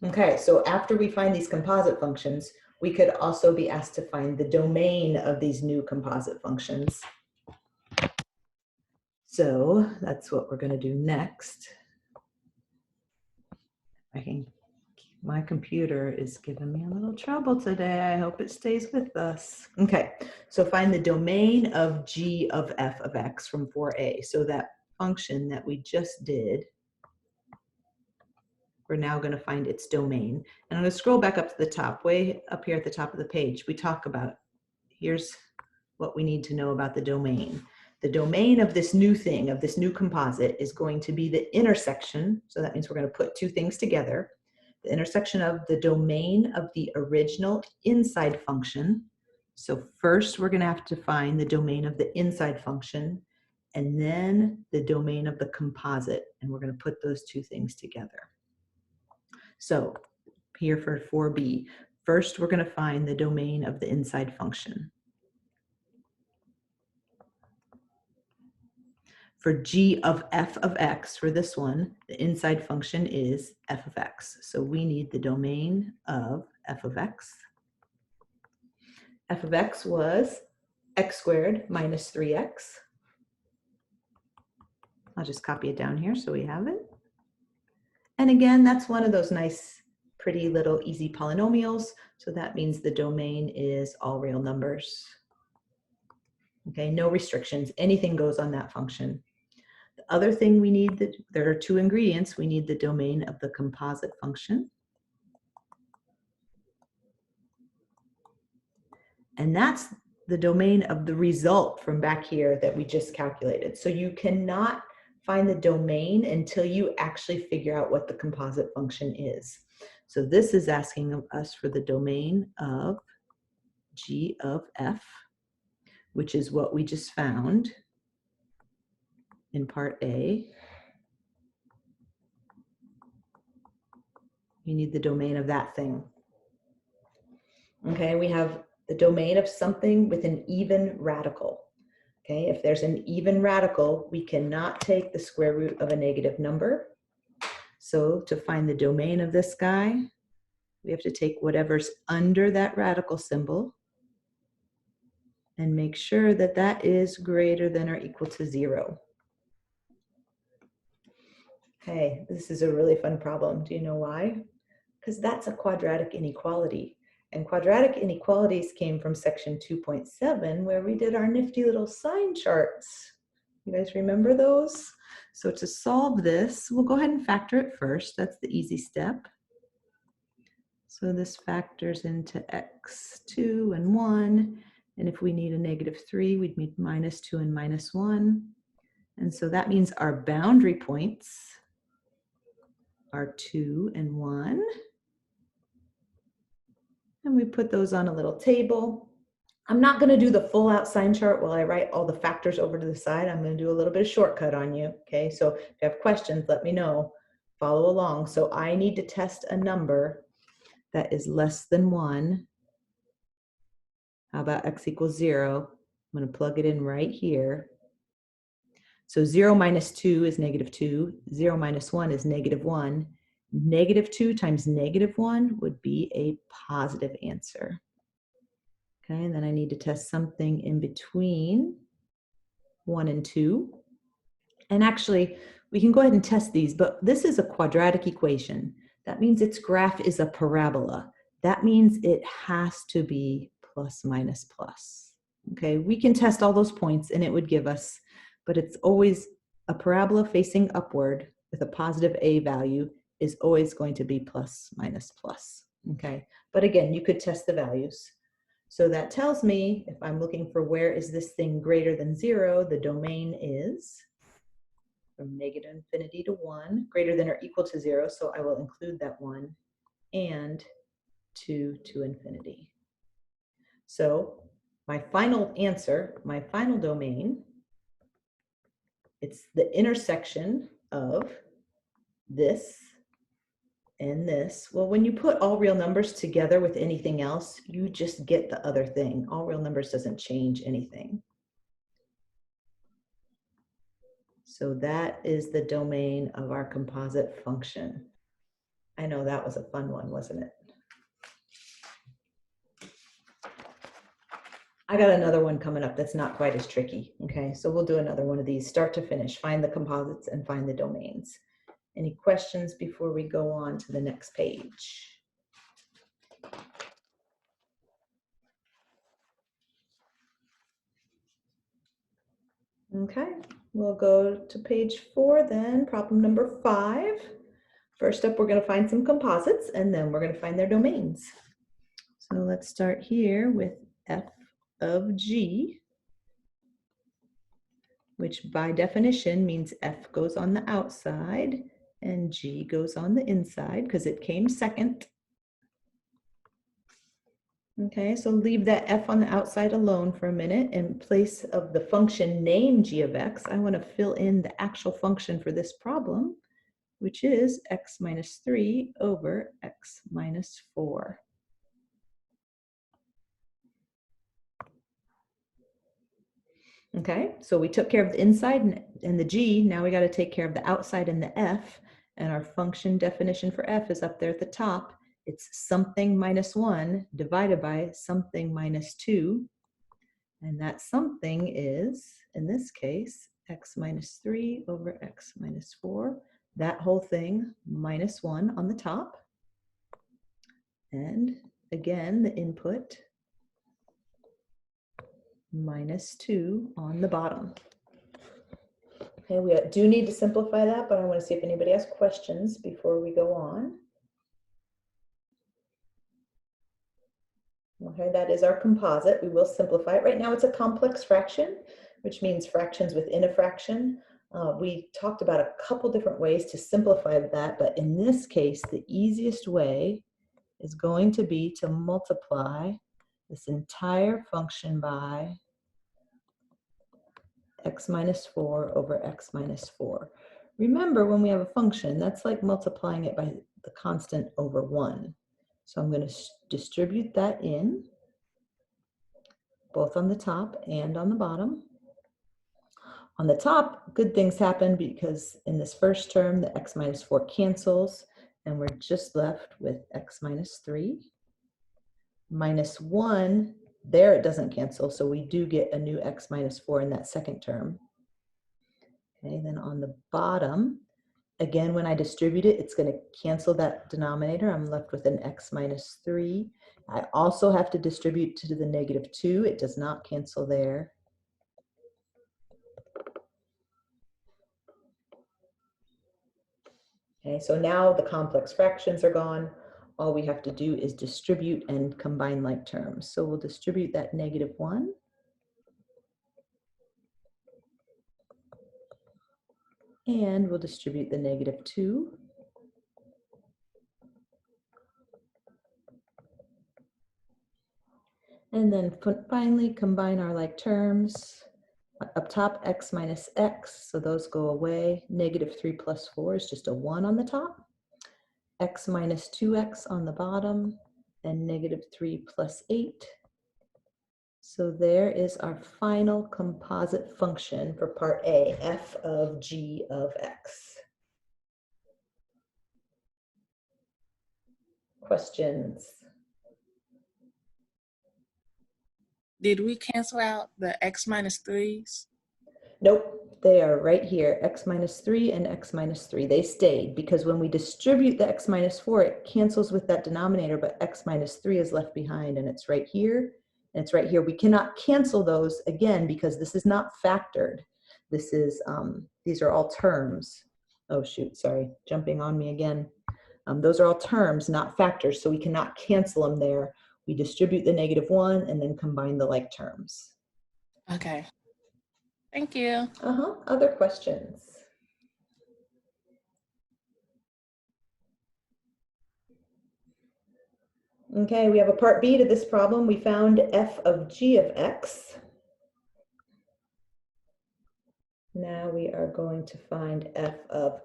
Okay, so after we find these composite functions, we could also be asked to find the domain of these new composite functions. So that's what we're going to do next. My computer is giving me a little trouble today. I hope it stays with us. Okay, so find the domain of g of f of x from 4a. So that function that we just did, we're now going to find its domain. And I'm going to scroll back up to the top, way up here at the top of the page. We talk about, here's what we need to know about the domain. The domain of this new thing, of this new composite, is going to be the intersection. So that means we're going to put two things together. The intersection of the domain of the original inside function. So first we're going to have to find the domain of the inside function, and then the domain of the composite. And we're going to put those two things together. So here for 4b, first we're going to find the domain of the inside function. For g of f of x, for this one, the inside function is f of x. So we need the domain of f of x. F of x was x squared minus 3x. I'll just copy it down here so we have it. And again, that's one of those nice, pretty little easy polynomials. So that means the domain is all real numbers. Okay, no restrictions. Anything goes on that function. The other thing we need, there are two ingredients. We need the domain of the composite function. And that's the domain of the result from back here that we just calculated. So you cannot find the domain until you actually figure out what the composite function is. So this is asking us for the domain of g of f, which is what we just found in part A. You need the domain of that thing. Okay, we have the domain of something with an even radical. Okay, if there's an even radical, we cannot take the square root of a negative number. So to find the domain of this guy, we have to take whatever's under that radical symbol and make sure that that is greater than or equal to 0. Okay, this is a really fun problem. Do you know why? Because that's a quadratic inequality. And quadratic inequalities came from section 2.7, where we did our nifty little sign charts. You guys remember those? So to solve this, we'll go ahead and factor it first. That's the easy step. So this factors into x2 and 1. And if we need a -3, we'd need -2 and -1. And so that means our boundary points are 2 and 1. And we put those on a little table. I'm not going to do the full out sign chart while I write all the factors over to the side. I'm going to do a little bit of shortcut on you. Okay, so if you have questions, let me know. Follow along. So I need to test a number that is less than 1. How about x equals 0? I'm going to plug it in right here. So 0 minus 2 is -2. 0 minus 1 is -1. -2 times -1 would be a positive answer. Okay, and then I need to test something in between 1 and 2. And actually, we can go ahead and test these, but this is a quadratic equation. That means its graph is a parabola. That means it has to be plus minus plus. Okay, we can test all those points and it would give us but it's always a parabola facing upward with a positive a value is always going to be plus, minus, plus, okay? But again, you could test the values. So that tells me if I'm looking for where is this thing greater than 0, the domain is from negative infinity to 1, greater than or equal to 0, so I will include that 1, and 2 to infinity. So my final answer, my final domain, it's the intersection of this and this. Well, when you put all real numbers together with anything else, you just get the other thing. All real numbers doesn't change anything. So that is the domain of our composite function. I know that was a fun one, wasn't it? I got another one coming up that's not quite as tricky, okay? So we'll do another one of these, start to finish, find the composites and find the domains. Any questions before we go on to the next page? Okay, we'll go to page 4 then, problem number 5. First up, we're going to find some composites, and then we're going to find their domains. So let's start here with f of g, which by definition means f goes on the outside and g goes on the inside because it came second. Okay, so leave that f on the outside alone for a minute. In place of the function name g of x, I want to fill in the actual function for this problem, which is x minus 3 over x minus 4. Okay, so we took care of the inside and the g. Now we got to take care of the outside and the f. And our function definition for f is up there at the top. It's something minus 1 divided by something minus 2. And that something is, in this case, x minus 3 over x minus 4. That whole thing minus 1 on the top. And again, the input minus 2 on the bottom. Okay, we do need to simplify that, but I want to see if anybody has questions before we go on. Okay, that is our composite. We will simplify it. Right now it's a complex fraction, which means fractions within a fraction. We talked about a couple different ways to simplify that, but in this case, the easiest way is going to be to multiply this entire function by x minus 4 over x minus 4. Remember, when we have a function, that's like multiplying it by the constant over 1. So I'm going to distribute that in, both on the top and on the bottom. On the top, good things happen because in this first term, the x minus 4 cancels, and we're just left with x minus 3. Minus 1, there it doesn't cancel, so we do get a new x minus 4 in that second term. Okay, then on the bottom, again, when I distribute it, it's going to cancel that denominator. I'm left with an x minus 3. I also have to distribute to the negative 2. It does not cancel there. Okay, so now the complex fractions are gone. All we have to do is distribute and combine like terms. So we'll distribute that negative 1. And we'll distribute the negative 2. And then finally combine our like terms. Up top, x minus x, so those go away. Negative 3 plus 4 is just a 1 on the top. X minus 2x on the bottom, and negative 3 plus 8. So there is our final composite function for part A, f of g of x. Questions? Did we cancel out the x minus 3s? Nope, they are right here, x minus 3 and x minus 3. They stayed because when we distribute the x minus 4, it cancels with that denominator, but x minus 3 is left behind, and it's right here, and it's right here. We cannot cancel those again because this is not factored. This is, these are all terms. Oh shoot, sorry, jumping on me again. Those are all terms, not factors, so we cannot cancel them there. We distribute the -1 and then combine the like terms. Okay. Thank you. Other questions? Okay, we have a part B to this problem. We found f of g of x. Now we are going to find f of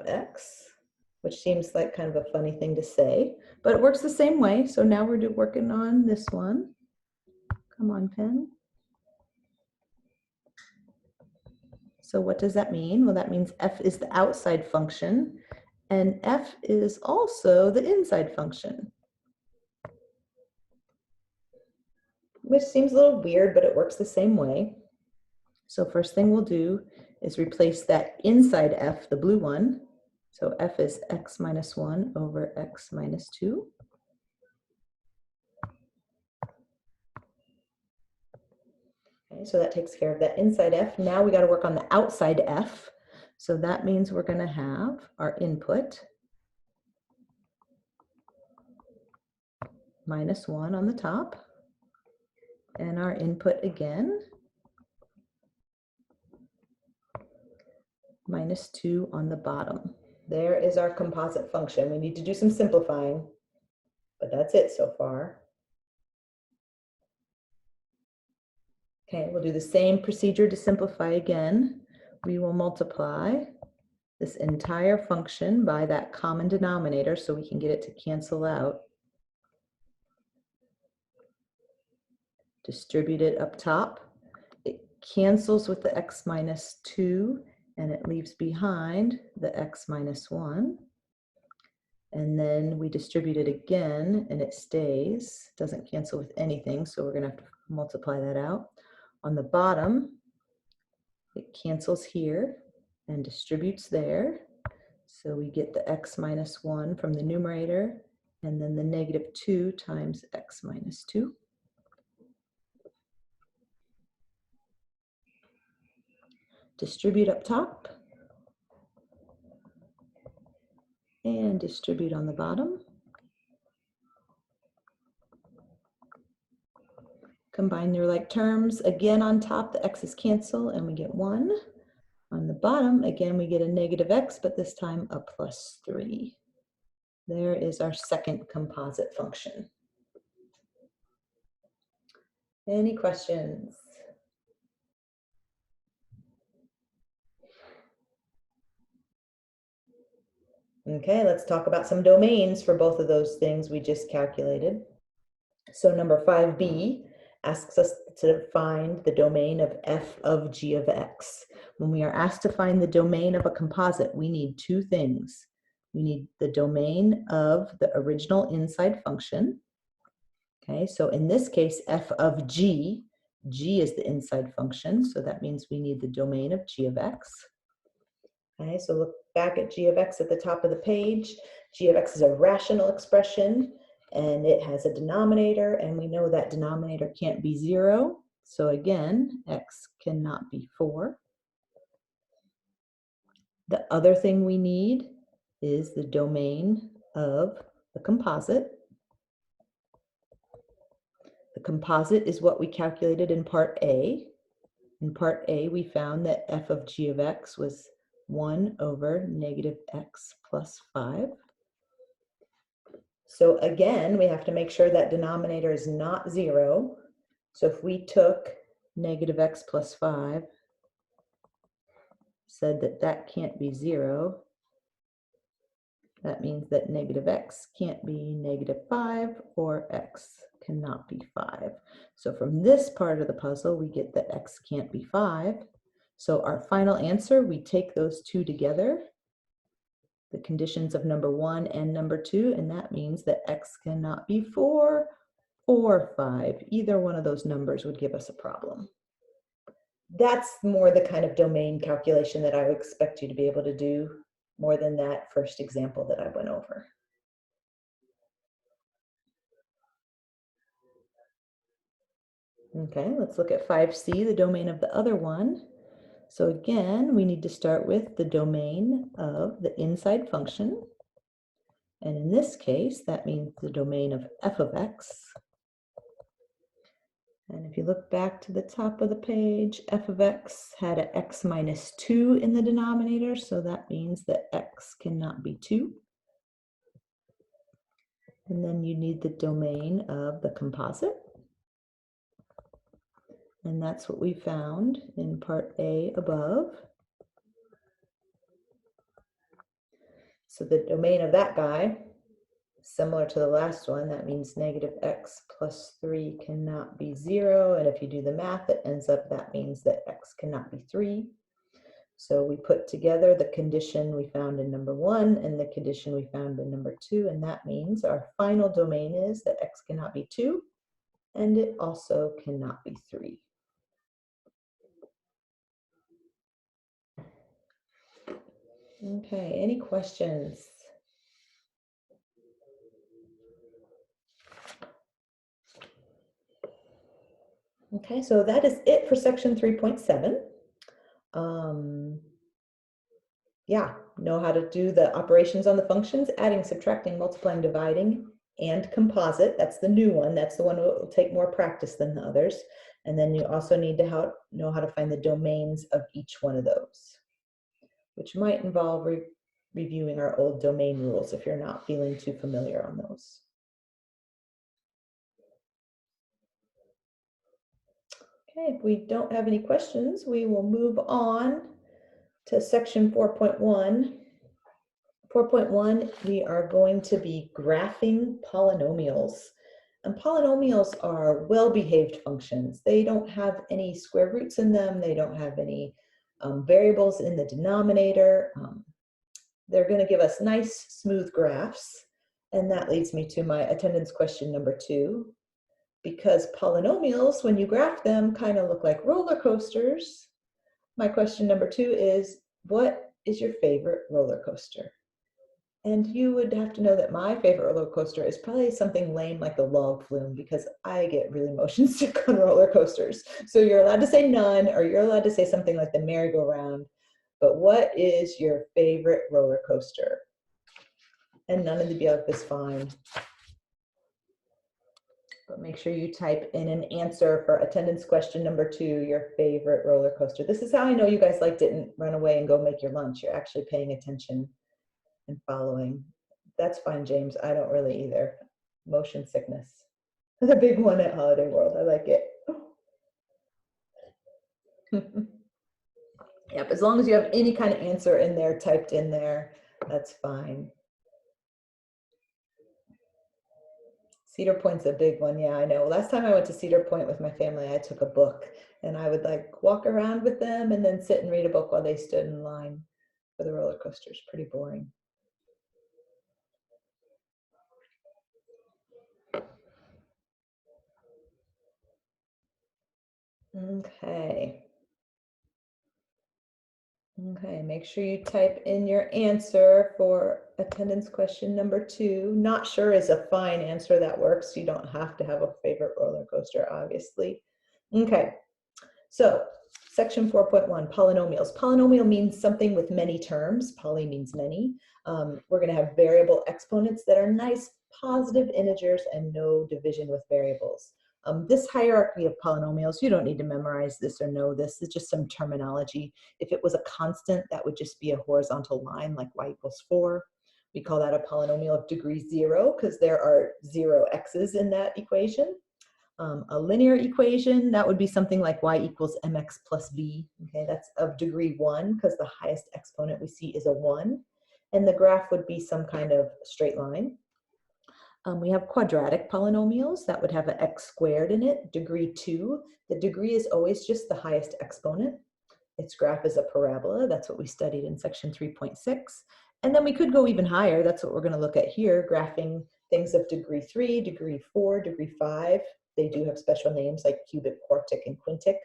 x, which seems like kind of a funny thing to say, but it works the same way. So now we're working on this one. Come on, pen. So what does that mean? Well, that means f is the outside function, and f is also the inside function. Which seems a little weird, but it works the same way. So first thing we'll do is replace that inside f, the blue one. So f is x minus 1 over x minus 2. Okay, so that takes care of that inside f. Now we got to work on the outside f. So that means we're going to have our input minus 1 on the top, and our input again minus 2 on the bottom. There is our composite function. We need to do some simplifying, but that's it so far. Okay, we'll do the same procedure to simplify again. We will multiply this entire function by that common denominator so we can get it to cancel out. Distribute it up top. It cancels with the x minus 2, and it leaves behind the x minus 1. And then we distribute it again, and it stays. Doesn't cancel with anything, so we're going to have to multiply that out. On the bottom, it cancels here and distributes there. So we get the x minus 1 from the numerator, and then the -2 times x minus 2. Distribute up top and distribute on the bottom. Combine your like terms. Again, on top, the x's cancel and we get 1. On the bottom, again, we get a -x, but this time a +3. There is our second composite function. Any questions? Okay, let's talk about some domains for both of those things we just calculated. So number 5b asks us to find the domain of f of g of x. When we are asked to find the domain of a composite, we need two things. We need the domain of the original inside function. Okay, so in this case, f of g, g is the inside function, so that means we need the domain of g of x. Okay, so look back at g of x at the top of the page. G of x is a rational expression, and it has a denominator, and we know that denominator can't be 0. So again, x cannot be 4. The other thing we need is the domain of the composite. The composite is what we calculated in part A. In part A, we found that f of g of x was 1 over -x plus 5. So again, we have to make sure that denominator is not 0. So if we took -x plus 5, said that that can't be 0, that means that -x can't be -5, or x cannot be 5. So from this part of the puzzle, we get that x can't be 5. So our final answer, we take those two together, the conditions of number 1 and number 2, and that means that x cannot be 4 or 5. Either one of those numbers would give us a problem. That's more the kind of domain calculation that I would expect you to be able to do, more than that first example that I went over. Okay, let's look at 5c, the domain of the other one. So again, we need to start with the domain of the inside function. And in this case, that means the domain of f of x. And if you look back to the top of the page, f of x had an x minus 2 in the denominator, so that means that x cannot be 2. And then you need the domain of the composite. And that's what we found in part A above. So the domain of that guy, similar to the last one, that means negative x plus 3 cannot be 0. And if you do the math, it ends up that means that x cannot be 3. So we put together the condition we found in number 1 and the condition we found in number 2. And that means our final domain is that x cannot be 2 and it also cannot be 3. Okay, any questions? Okay, so that is it for section 3.7. Yeah, know how to do the operations on the functions, adding, subtracting, multiplying, dividing, and composite. That's the new one. That's the one that will take more practice than the others. And then you also need to know how to find the domains of each one of those, which might involve reviewing our old domain rules if you're not feeling too familiar on those. Okay, if we don't have any questions, we will move on to section 4.1. 4.1, we are going to be graphing polynomials. And polynomials are well-behaved functions. They don't have any square roots in them. They don't have any variables in the denominator. They're going to give us nice, smooth graphs. And that leads me to my attendance question number 2. Because polynomials, when you graph them, kind of look like roller coasters. My question number 2 is, what is your favorite roller coaster? And you would have to know that my favorite roller coaster is probably something lame like the log flume, because I get really motion sick on roller coasters. So you're allowed to say none, or you're allowed to say something like the merry-go-round. But what is your favorite roller coaster? And none of the above is fine. But make sure you type in an answer for attendance question number 2, your favorite roller coaster. This is how I know you guys didn't run away and go make your lunch. You're actually paying attention and following. That's fine, James. I don't really either. Motion sickness. The big one at Holiday World. I like it. Yep, as long as you have any kind of answer in there, typed in there, that's fine. Cedar Point's a big one. Yeah, I know. Last time I went to Cedar Point with my family, I took a book and I would walk around with them and then sit and read a book while they stood in line for the roller coasters. Pretty boring. Okay. Okay, make sure you type in your answer for attendance question number 2. Not sure is a fine answer. That works. You don't have to have a favorite roller coaster, obviously. Okay, so section 4.1, polynomials. Polynomial means something with many terms. Poly means many. We're going to have variable exponents that are nice positive integers and no division with variables. This hierarchy of polynomials, you don't need to memorize this or know this. It's just some terminology. If it was a constant, that would just be a horizontal line like y equals 4. We call that a polynomial of degree 0 because there are 0 x's in that equation. A linear equation, that would be something like y equals mx plus b. Okay, that's of degree 1 because the highest exponent we see is a 1. And the graph would be some kind of straight line. We have quadratic polynomials that would have an x squared in it, degree 2. The degree is always just the highest exponent. Its graph is a parabola. That's what we studied in section 3.6. And then we could go even higher. That's what we're going to look at here, graphing things of degree 3, degree 4, degree 5. They do have special names like cubic, quartic, and quintic,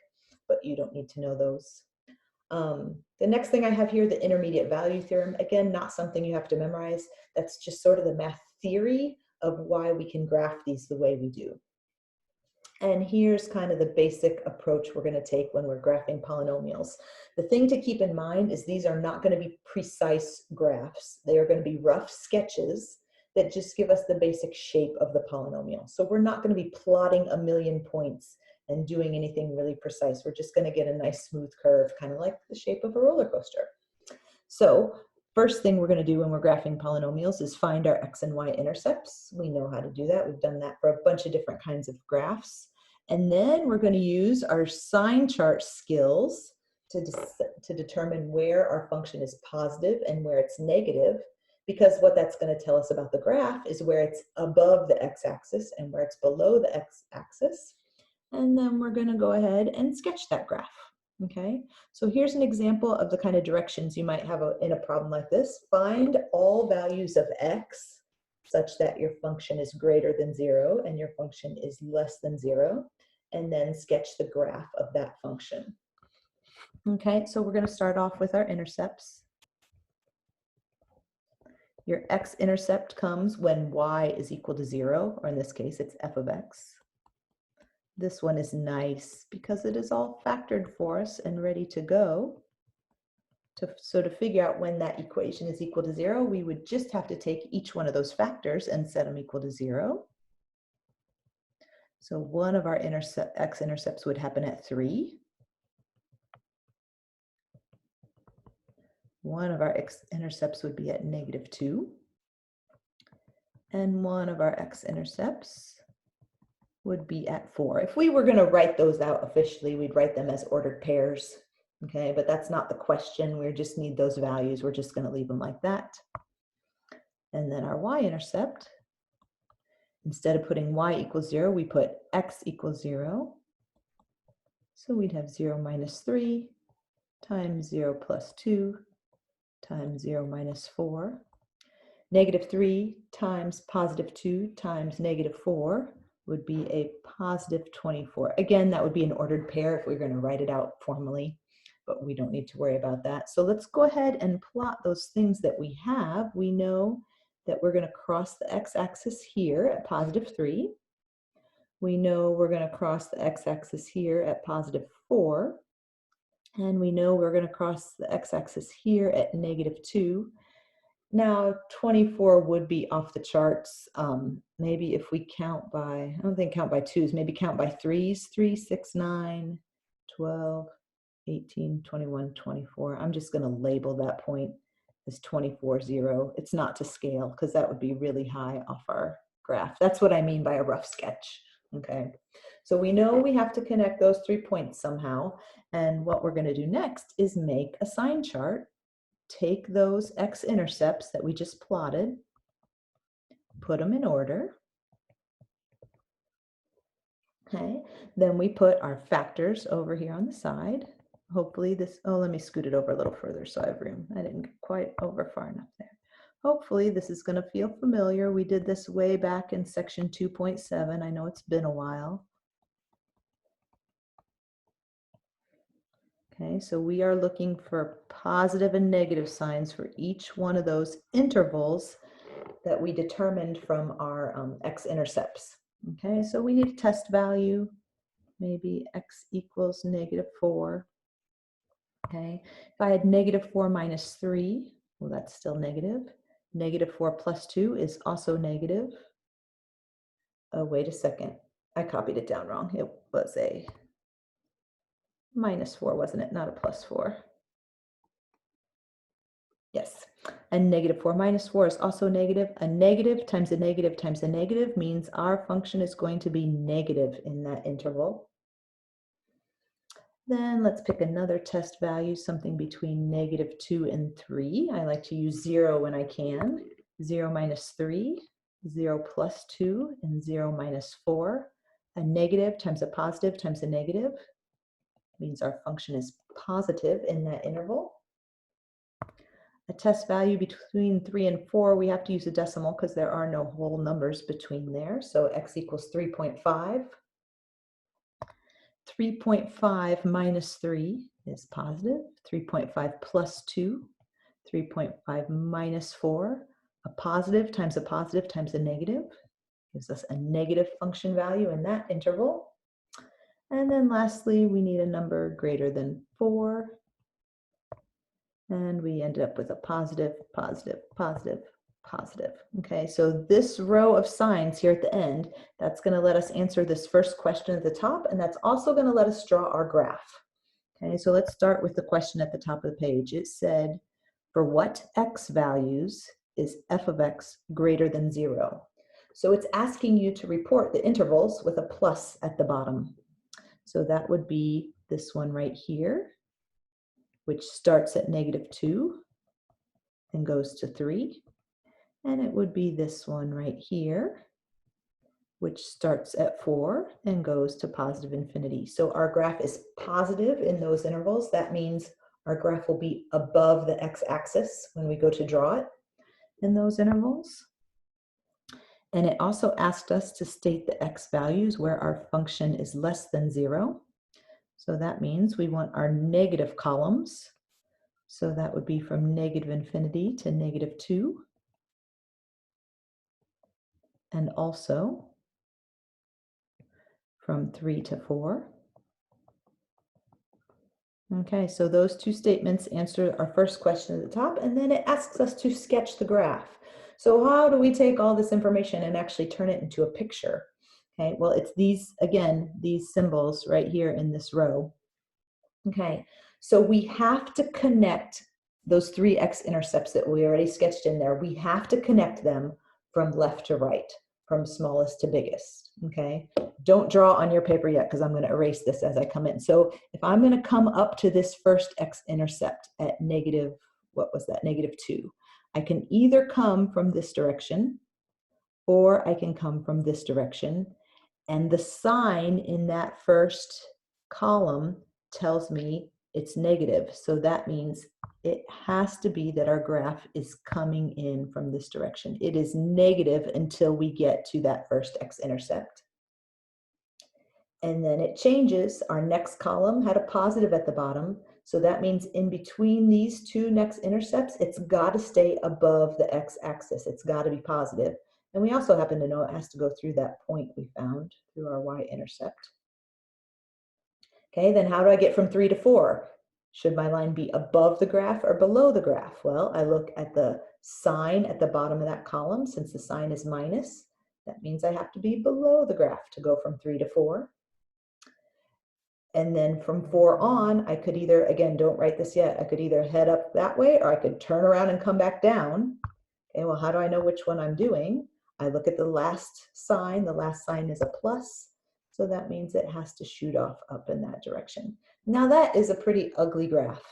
but you don't need to know those. The next thing I have here, the intermediate value theorem. Again, not something you have to memorize. That's just sort of the math theory of why we can graph these the way we do. And here's kind of the basic approach we're going to take when we're graphing polynomials. The thing to keep in mind is these are not going to be precise graphs. They are going to be rough sketches that just give us the basic shape of the polynomial. So we're not going to be plotting a million points and doing anything really precise. We're just going to get a nice smooth curve, kind of like the shape of a roller coaster. So first thing we're going to do when we're graphing polynomials is find our x and y intercepts. We know how to do that. We've done that for a bunch of different kinds of graphs. And then we're going to use our sign chart skills to determine where our function is positive and where it's negative, because what that's going to tell us about the graph is where it's above the x-axis and where it's below the x-axis. And then we're going to go ahead and sketch that graph. Okay, so here's an example of the kind of directions you might have in a problem like this. Find all values of x such that your function is greater than 0 and your function is less than 0, and then sketch the graph of that function. Okay, so we're going to start off with our intercepts. Your x-intercept comes when y is equal to 0, or in this case, it's f of x. This one is nice because it is all factored for us and ready to go. So to figure out when that equation is equal to 0, we would just have to take each one of those factors and set them equal to 0. So one of our x-intercepts would happen at 3. One of our x-intercepts would be at -2. And one of our x-intercepts would be at 4. If we were going to write those out officially, we'd write them as ordered pairs. Okay, but that's not the question. We just need those values. We're just going to leave them like that. And then our y-intercept, instead of putting y equals 0, we put x equals 0. So we'd have 0 minus 3 times 0 plus 2 times 0 minus 4. -3 times +2 times -4 would be a +24. Again, that would be an ordered pair if we were going to write it out formally, but we don't need to worry about that. So let's go ahead and plot those things that we have. We know that we're going to cross the x-axis here at +3. We know we're going to cross the x-axis here at +4. And we know we're going to cross the x-axis here at -2. Now, 24 would be off the charts. Maybe if we count by, I don't think count by 2s, maybe count by 3s, 3, 6, 9, 12, 18, 21, 24. I'm just going to label that point as 24, 0. It's not to scale because that would be really high off our graph. That's what I mean by a rough sketch. Okay, so we know we have to connect those 3 points somehow. And what we're going to do next is make a sign chart. Take those x-intercepts that we just plotted, put them in order. Okay, then we put our factors over here on the side. Hopefully this, oh, let me scoot it over a little further so I have room. I didn't get quite over far enough there. Hopefully this is going to feel familiar. We did this way back in section 2.7. I know it's been a while. Okay, so we are looking for positive and negative signs for each one of those intervals that we determined from our x-intercepts. Okay, so we need a test value, maybe x equals -4. Okay, if I had -4 minus 3, well, that's still negative. -4 plus 2 is also negative. Oh, wait a second. I copied it down wrong. It was a -4, wasn't it? Not a +4. Yes. And -4 minus 4 is also negative. A negative times a negative times a negative means our function is going to be negative in that interval. Then let's pick another test value, something between -2 and 3. I like to use 0 when I can. 0 minus 3, 0 plus 2, and 0 minus 4. A negative times a positive times a negative means our function is positive in that interval. A test value between 3 and 4, we have to use a decimal because there are no whole numbers between there. So x equals 3.5. 3.5 minus 3 is positive. 3.5 plus 2. 3.5 minus 4. A positive times a negative gives us a negative function value in that interval. And then lastly, we need a number greater than 4. And we ended up with a positive, positive, positive, positive. Okay, so this row of signs here at the end, that's going to let us answer this first question at the top, and that's also going to let us draw our graph. Okay, so let's start with the question at the top of the page. It said, for what x values is f of x greater than 0? So it's asking you to report the intervals with a plus at the bottom. So that would be this one right here, which starts at -2 and goes to 3. And it would be this one right here, which starts at 4 and goes to positive infinity. So our graph is positive in those intervals. That means our graph will be above the x-axis when we go to draw it in those intervals. And it also asked us to state the x values where our function is less than 0. So that means we want our negative columns. So that would be from -infinity to -2. And also from 3 to 4. Okay, so those two statements answer our first question at the top, and then it asks us to sketch the graph. So how do we take all this information and actually turn it into a picture? Okay, well, it's these, again, these symbols right here in this row. Okay, so we have to connect those 3 x-intercepts that we already sketched in there. We have to connect them from left to right, from smallest to biggest. Okay, don't draw on your paper yet because I'm going to erase this as I come in. So if I'm going to come up to this first x-intercept at negative, what was that, -2, I can either come from this direction or I can come from this direction. And the sign in that first column tells me it's negative. So that means it has to be that our graph is coming in from this direction. It is negative until we get to that first x-intercept. And then it changes. Our next column had a positive at the bottom. So that means in between these two next intercepts, it's got to stay above the x-axis. It's got to be positive. And we also happen to know it has to go through that point we found through our y-intercept. Okay, then how do I get from 3 to 4? Should my line be above the graph or below the graph? Well, I look at the sign at the bottom of that column. Since the sign is minus, that means I have to be below the graph to go from 3 to 4. And then from 4 on, I could either, again, don't write this yet, I could either head up that way or I could turn around and come back down. Okay, well, how do I know which one I'm doing? I look at the last sign. The last sign is a plus. So that means it has to shoot off up in that direction. Now that is a pretty ugly graph.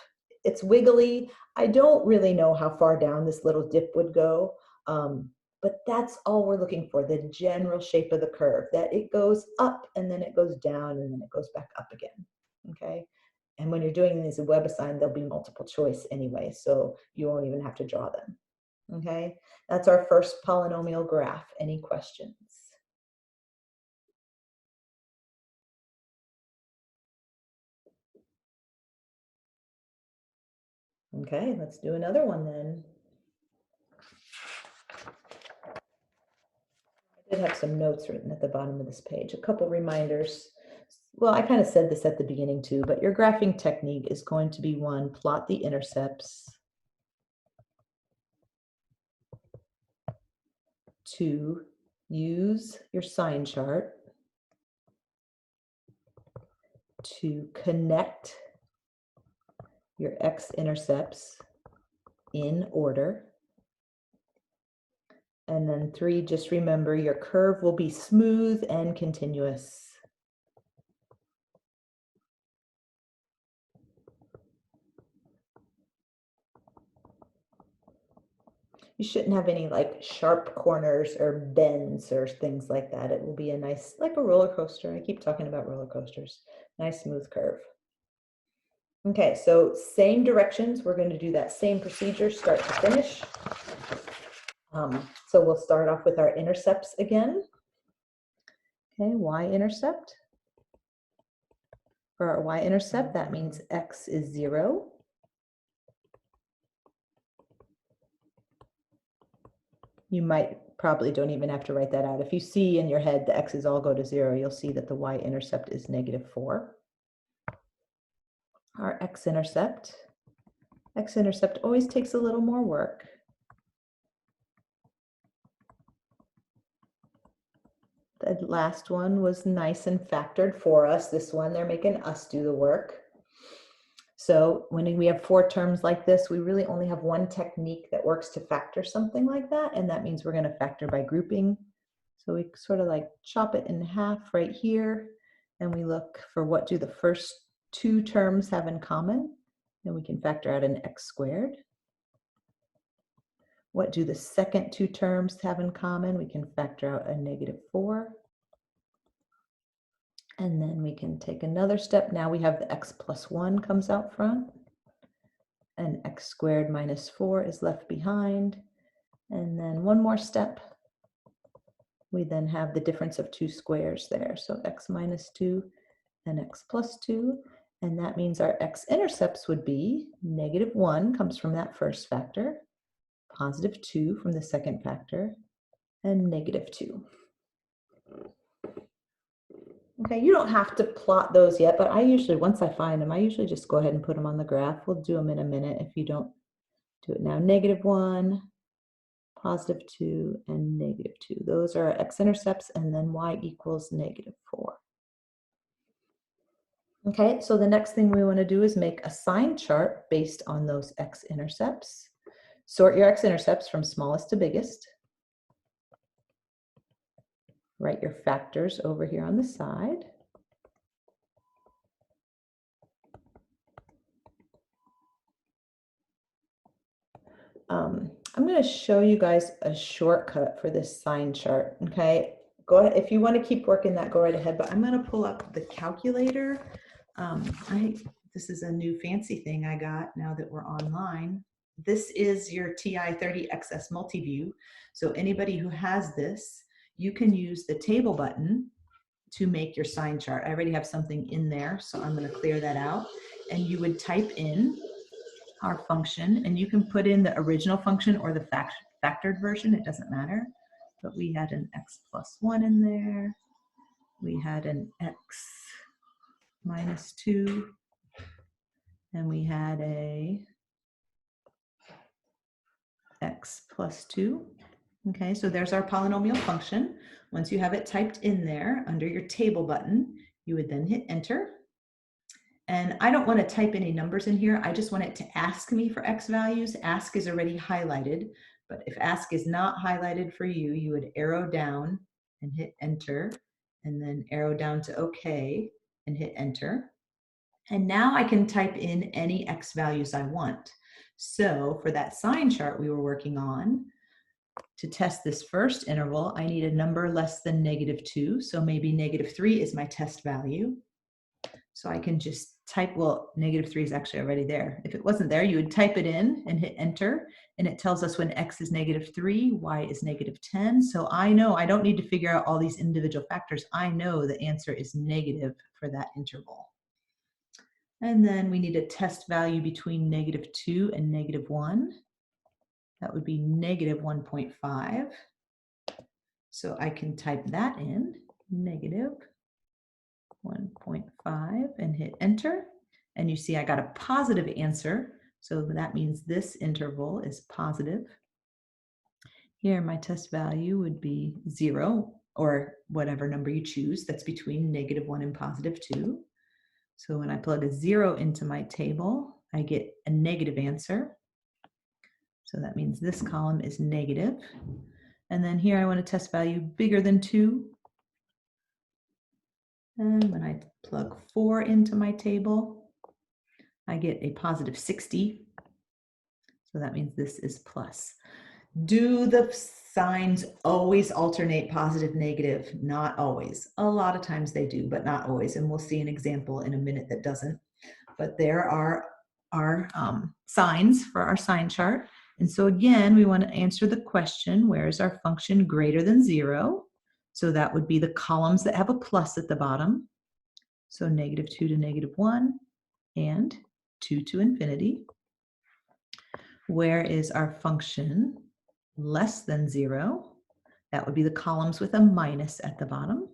It's wiggly. I don't really know how far down this little dip would go, but that's all we're looking for, the general shape of the curve, that it goes up and then it goes down and then it goes back up again, okay? And when you're doing these in WebAssign, there'll be multiple choice anyway, so you won't even have to draw them, okay? That's our first polynomial graph. Any questions? Okay, let's do another one then. I did have some notes written at the bottom of this page, a couple reminders. Well, I kind of said this at the beginning too, but your graphing technique is going to be 1, plot the intercepts. 2, use your sign chart to connect your x-intercepts in order. And then 3, just remember your curve will be smooth and continuous. You shouldn't have any like sharp corners or bends or things like that. It will be a nice, like a roller coaster. I keep talking about roller coasters. Nice smooth curve. Okay, so same directions. We're going to do that same procedure, start to finish. So we'll start off with our intercepts again. Okay, y-intercept. For our y-intercept, that means x is 0. You might probably don't even have to write that out. If you see in your head the x's all go to 0, you'll see that the y-intercept is -4. Our x-intercept always takes a little more work. The last one was nice and factored for us. This one, they're making us do the work. So when we have 4 terms like this, we really only have one technique that works to factor something like that, and that means we're going to factor by grouping. So we sort of like chop it in half right here, and we look for what do the first 2 terms have in common, and we can factor out an x squared. What do the second 2 terms have in common? We can factor out a -4. And then we can take another step. Now we have the x plus 1 comes out front, and x squared minus 4 is left behind. And then one more step. We then have the difference of 2 squares there. So x minus 2 and x plus 2. And that means our x-intercepts would be -1 comes from that first factor, +2 from the second factor, and -2. Okay, you don't have to plot those yet, but I usually, once I find them, I usually just go ahead and put them on the graph. We'll do them in a minute if you don't do it now. -1, +2, and -2. Those are our x-intercepts, and then y equals -4. Okay, so the next thing we want to do is make a sign chart based on those x-intercepts. Sort your x-intercepts from smallest to biggest. Write your factors over here on the side. I'm going to show you guys a shortcut for this sign chart. Okay, go ahead. If you want to keep working that, go right ahead. But I'm going to pull up the calculator. This is a new fancy thing I got now that we're online. This is your TI-30XS Multiview. So anybody who has this, you can use the table button to make your sign chart. I already have something in there, so I'm going to clear that out. And you would type in our function, and you can put in the original function or the factored version, it doesn't matter. But we had an x plus 1 in there. We had an x minus 2. And we had a x plus 2. Okay, so there's our polynomial function. Once you have it typed in there under your table button, you would then hit enter. And I don't want to type any numbers in here. I just want it to ask me for x values. Ask is already highlighted, but if ask is not highlighted for you, you would arrow down and hit enter, and then arrow down to OK and hit enter. And now I can type in any x values I want. So for that sign chart we were working on, to test this first interval, I need a number less than -2. So maybe -3 is my test value. So I can just type, well, -3 is actually already there. If it wasn't there, you would type it in and hit enter, and it tells us when x is -3, y is -10. So I know I don't need to figure out all these individual factors. I know the answer is negative for that interval. And then we need a test value between -2 and -1. That would be -1.5. So I can type that in, -1.5, and hit enter. And you see I got a positive answer. So that means this interval is positive. Here my test value would be 0, or whatever number you choose that's between -1 and +2. So when I plug a 0 into my table, I get a negative answer. So that means this column is negative. And then here I want a test value bigger than 2. And when I plug 4 into my table, I get a +60. So that means this is plus. Do the signs always alternate positive, negative? Not always. A lot of times they do, but not always. And we'll see an example in a minute that doesn't. But there are our signs for our sign chart. And so again, we want to answer the question, where is our function greater than 0? So that would be the columns that have a plus at the bottom. So -2 to -1 and 2 to infinity. Where is our function less than 0? That would be the columns with a minus at the bottom.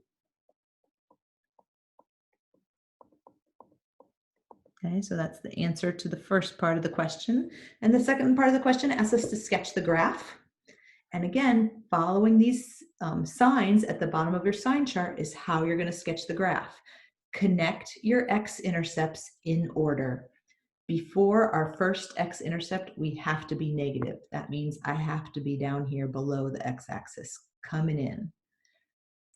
Okay, so that's the answer to the first part of the question. And the second part of the question asks us to sketch the graph. And again, following these signs at the bottom of your sign chart is how you're going to sketch the graph. Connect your x-intercepts in order. Before our first x-intercept, we have to be negative. That means I have to be down here below the x-axis, coming in.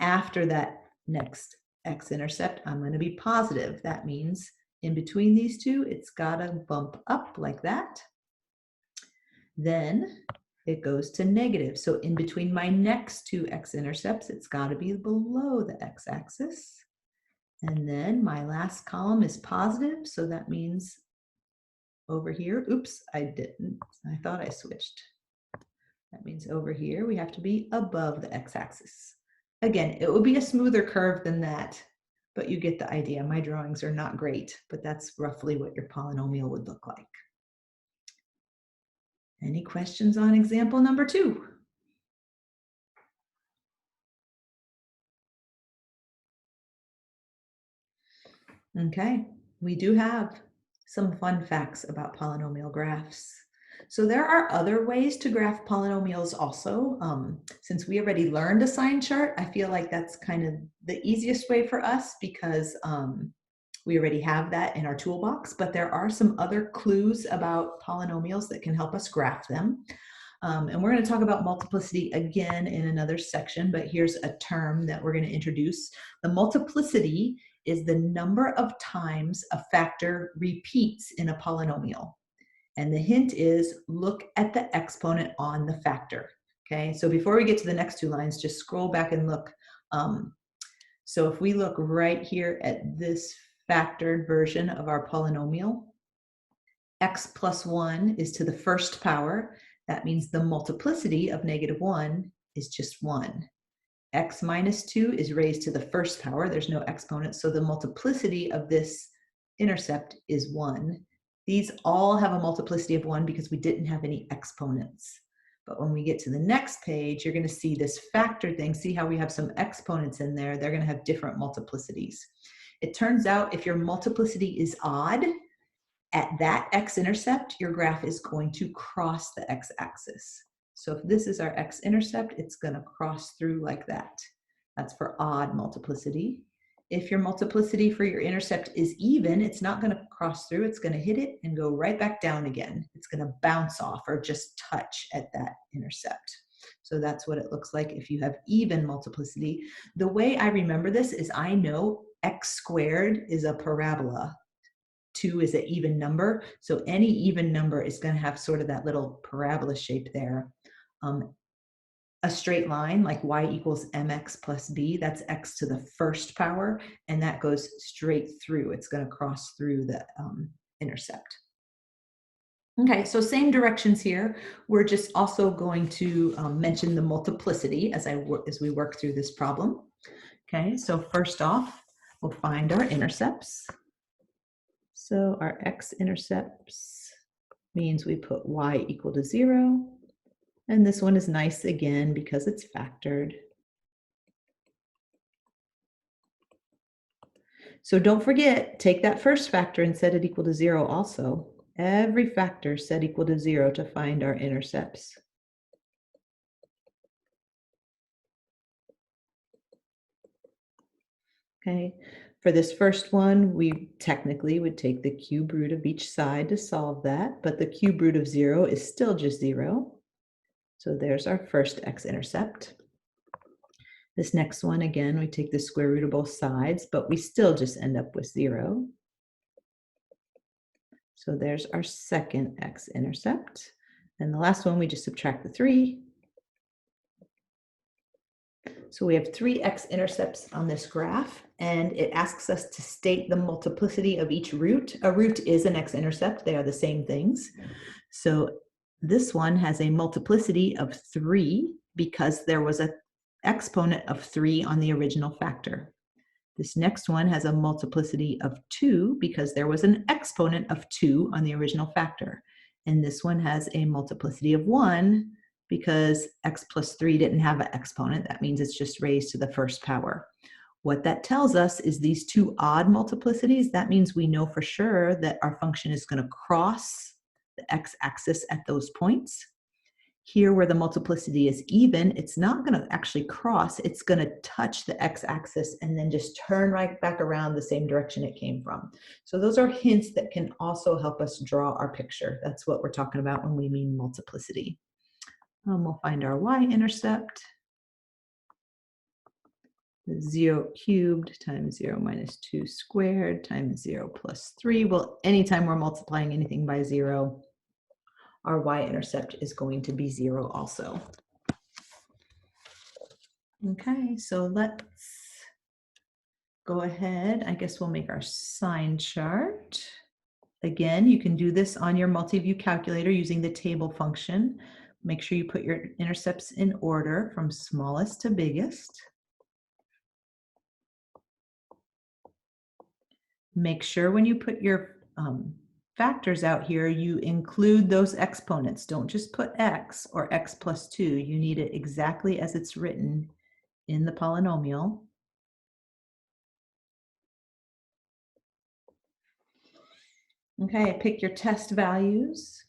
After that next x-intercept, I'm going to be positive. That means in between these two, it's got to bump up like that. Then it goes to negative. So in between my next two x-intercepts, it's got to be below the x-axis. And then my last column is positive. So that means over here, oops, I didn't. I thought I switched. That means over here, we have to be above the x-axis. Again, it would be a smoother curve than that, but you get the idea. My drawings are not great, but that's roughly what your polynomial would look like. Any questions on example number 2? Okay, we do have some fun facts about polynomial graphs. So there are other ways to graph polynomials also. Since we already learned a sign chart, I feel like that's kind of the easiest way for us because we already have that in our toolbox, but there are some other clues about polynomials that can help us graph them. And we're going to talk about multiplicity again in another section, but here's a term that we're going to introduce. The multiplicity is the number of times a factor repeats in a polynomial. And the hint is look at the exponent on the factor. Okay, so before we get to the next 2 lines, just scroll back and look. So if we look right here at this factored version of our polynomial, x plus 1 is to the first power. That means the multiplicity of -1 is just 1. X minus 2 is raised to the first power. There's no exponent, so the multiplicity of this intercept is 1. These all have a multiplicity of 1 because we didn't have any exponents. But when we get to the next page, you're going to see this factor thing. See how we have some exponents in there? They're going to have different multiplicities. It turns out if your multiplicity is odd, at that x-intercept, your graph is going to cross the x-axis. So if this is our x-intercept, it's going to cross through like that. That's for odd multiplicity. If your multiplicity for your intercept is even, it's not going to cross through. It's going to hit it and go right back down again. It's going to bounce off or just touch at that intercept. So that's what it looks like if you have even multiplicity. The way I remember this is I know x squared is a parabola. 2 is an even number. So any even number is going to have sort of that little parabola shape there. A straight line like y equals mx plus b, that's x to the first power, and that goes straight through. It's going to cross through the intercept. Okay, so same directions here. We're just also going to mention the multiplicity as we work through this problem. Okay, so first off, we'll find our intercepts. So our x-intercepts means we put y equal to 0. And this one is nice again because it's factored. So don't forget, take that first factor and set it equal to 0 also. Every factor set equal to 0 to find our intercepts. Okay, for this first one, we technically would take the cube root of each side to solve that, but the cube root of 0 is still just 0. So there's our first x-intercept. This next one, again, we take the square root of both sides, but we still just end up with 0. So there's our second x-intercept. And the last one, we just subtract the 3. So we have 3 x-intercepts on this graph, and it asks us to state the multiplicity of each root. A root is an x-intercept. They are the same things. So this one has a multiplicity of 3 because there was an exponent of 3 on the original factor. This next one has a multiplicity of 2 because there was an exponent of 2 on the original factor. And this one has a multiplicity of 1 because x plus 3 didn't have an exponent. That means it's just raised to the first power. What that tells us is these two odd multiplicities. That means we know for sure that our function is going to cross the x-axis at those points. Here where the multiplicity is even, it's not going to actually cross. It's going to touch the x-axis and then just turn right back around the same direction it came from. So those are hints that can also help us draw our picture. That's what we're talking about when we mean multiplicity. We'll find our y-intercept. 0 cubed times 0 minus 2 squared times 0 plus 3. Well, anytime we're multiplying anything by 0, our y-intercept is going to be 0 also. Okay, so let's go ahead. I guess we'll make our sign chart. Again, you can do this on your multi-view calculator using the table function. Make sure you put your intercepts in order from smallest to biggest. Make sure when you put your factors out here, you include those exponents. Don't just put x or x plus 2. You need it exactly as it's written in the polynomial. Okay, pick your test values.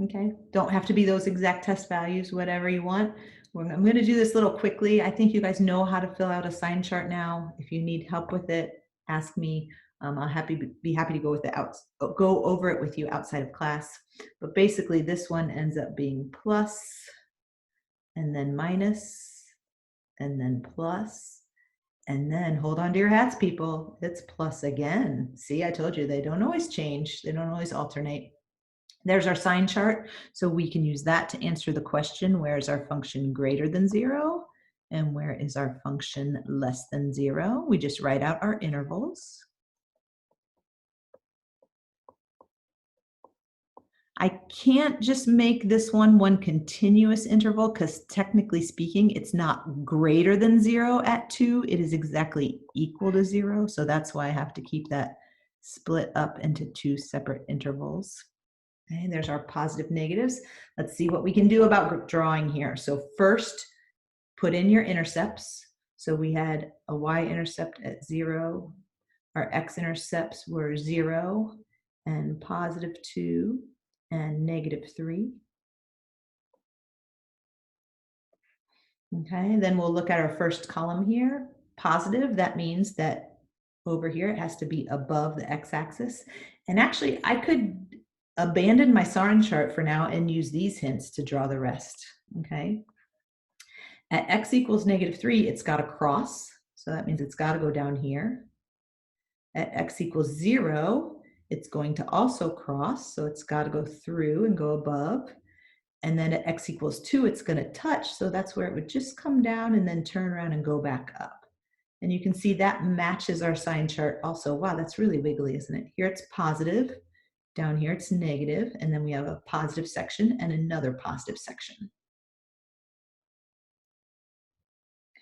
Okay, don't have to be those exact test values, whatever you want. I'm going to do this a little quickly. I think you guys know how to fill out a sign chart now. If you need help with it, ask me. I'll be happy to go over it with you outside of class. But basically, this one ends up being plus, and then minus, and then plus, and then hold on to your hats, people. It's plus again. See, I told you they don't always change. They don't always alternate. There's our sign chart, so we can use that to answer the question, where is our function greater than 0? And where is our function less than 0? We just write out our intervals. I can't just make this one continuous interval because technically speaking, it's not greater than 0 at 2. It is exactly equal to 0. So that's why I have to keep that split up into 2 separate intervals. Okay, there's our positive negatives. Let's see what we can do about drawing here. So first, put in your intercepts. So we had a y-intercept at 0. Our x-intercepts were 0 and positive 2 and negative 3. Okay, then we'll look at our first column here. Positive, that means that over here it has to be above the x-axis. And actually, I could abandon my sign chart for now and use these hints to draw the rest, okay? At x equals negative 3, it's got to cross, so that means it's got to go down here. At x equals 0, it's going to also cross, so it's got to go through and go above. And then at x equals 2, it's going to touch, so that's where it would just come down and then turn around and go back up. And you can see that matches our sign chart also. Wow, that's really wiggly, isn't it? Here it's positive. Down here it's negative, and then we have a positive section and another positive section.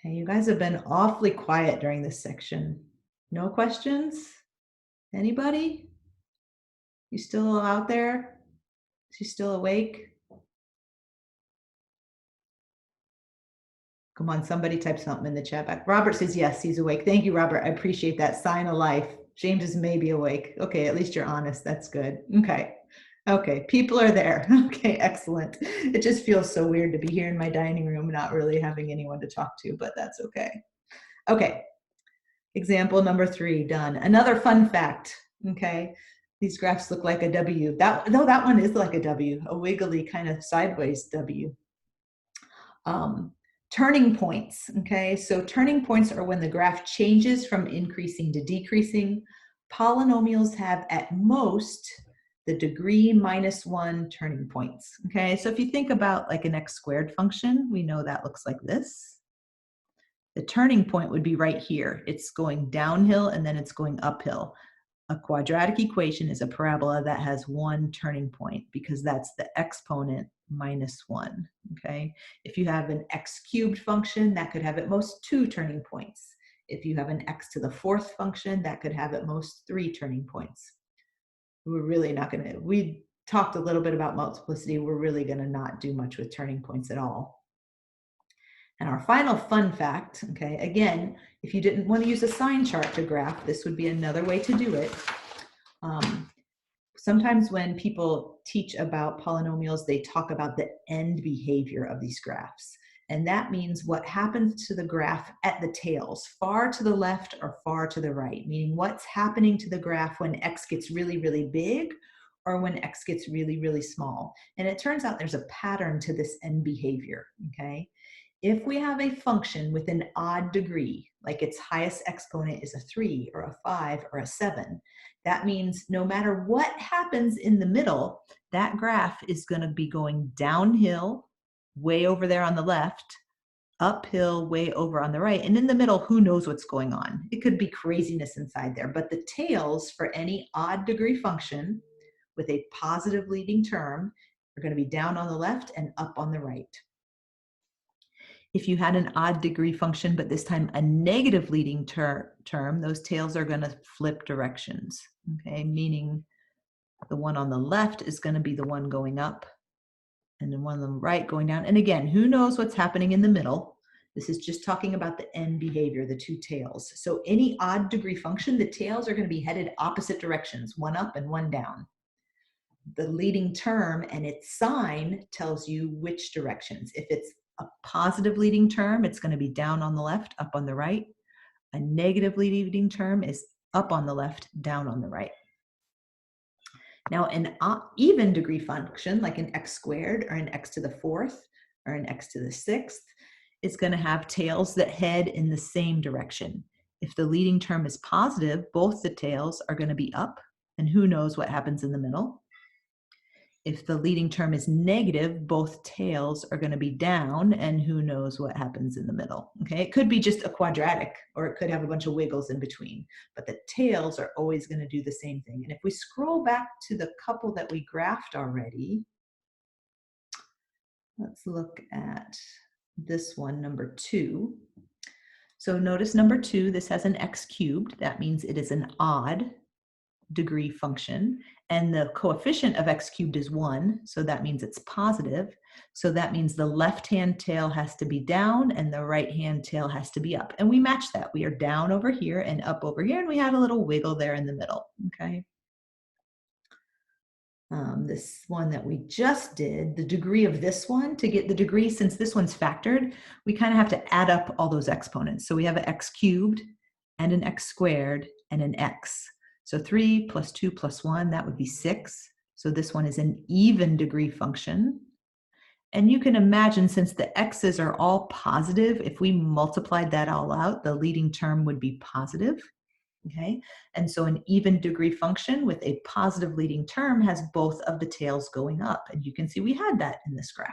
Okay, you guys have been awfully quiet during this section. No questions? Anybody? You still out there? Is you still awake? Come on, somebody type something in the chat back. Robert says yes, he's awake. Thank you, Robert. I appreciate that sign of life. James is maybe awake. Okay, at least you're honest. That's good. Okay. Okay, people are there. Okay, excellent. It just feels so weird to be here in my dining room, not really having anyone to talk to, but that's okay. Okay, example number 3, done. Another fun fact, okay? These graphs look like a W. That one is like a W, a wiggly kind of sideways W. Turning points, okay? So turning points are when the graph changes from increasing to decreasing. Polynomials have at most the degree -1 turning points, okay? So if you think about like an x squared function, we know that looks like this. The turning point would be right here. It's going downhill and then it's going uphill. A quadratic equation is a parabola that has 1 turning point because that's the exponent -1, okay? If you have an x cubed function, that could have at most 2 turning points. If you have an x to the 4th function, that could have at most 3 turning points. We're really not going to, we talked a little bit about multiplicity. We're really going to not do much with turning points at all. And our final fun fact, okay, again, if you didn't want to use a sign chart to graph, this would be another way to do it. Sometimes when people teach about polynomials, they talk about the end behavior of these graphs. And that means what happens to the graph at the tails, far to the left or far to the right, meaning what's happening to the graph when x gets really, really big or when x gets really, really small. And it turns out there's a pattern to this end behavior, okay? If we have a function with an odd degree, like its highest exponent is a 3 or a 5 or a 7, that means no matter what happens in the middle, that graph is going to be going downhill, way over there on the left, uphill, way over on the right, and in the middle, who knows what's going on. It could be craziness inside there, but the tails for any odd degree function with a positive leading term are going to be down on the left and up on the right. If you had an odd degree function, but this time a negative leading term, those tails are going to flip directions, okay? Meaning the one on the left is going to be the one going up and the one on the right going down. And again, who knows what's happening in the middle? This is just talking about the end behavior, the 2 tails. So any odd degree function, the tails are going to be headed opposite directions, one up and one down. The leading term and its sign tells you which directions. If it's a positive leading term, it's going to be down on the left, up on the right. A negative leading term is up on the left, down on the right. Now, an even degree function, like an x squared or an x to the 4th or an x to the 6th, is going to have tails that head in the same direction. If the leading term is positive, both the tails are going to be up, and who knows what happens in the middle. If the leading term is negative, both tails are going to be down, and who knows what happens in the middle. Okay, it could be just a quadratic, or it could have a bunch of wiggles in between, but the tails are always going to do the same thing. And if we scroll back to the couple that we graphed already, let's look at this one, number 2. So notice number 2, this has an x cubed. That means it is an odd degree function, and the coefficient of x cubed is 1, so that means it's positive. So that means the left-hand tail has to be down and the right-hand tail has to be up. And we match that. We are down over here and up over here, and we had a little wiggle there in the middle, okay? This one that we just did, the degree of this one, to get the degree, since this one's factored, we kind of have to add up all those exponents. So we have an x cubed and an x squared and an x. So 3 plus 2 plus 1, that would be 6. So this one is an even degree function. And you can imagine, since the x's are all positive, if we multiplied that all out, the leading term would be positive. Okay, and so an even degree function with a positive leading term has both of the tails going up. And you can see we had that in this graph.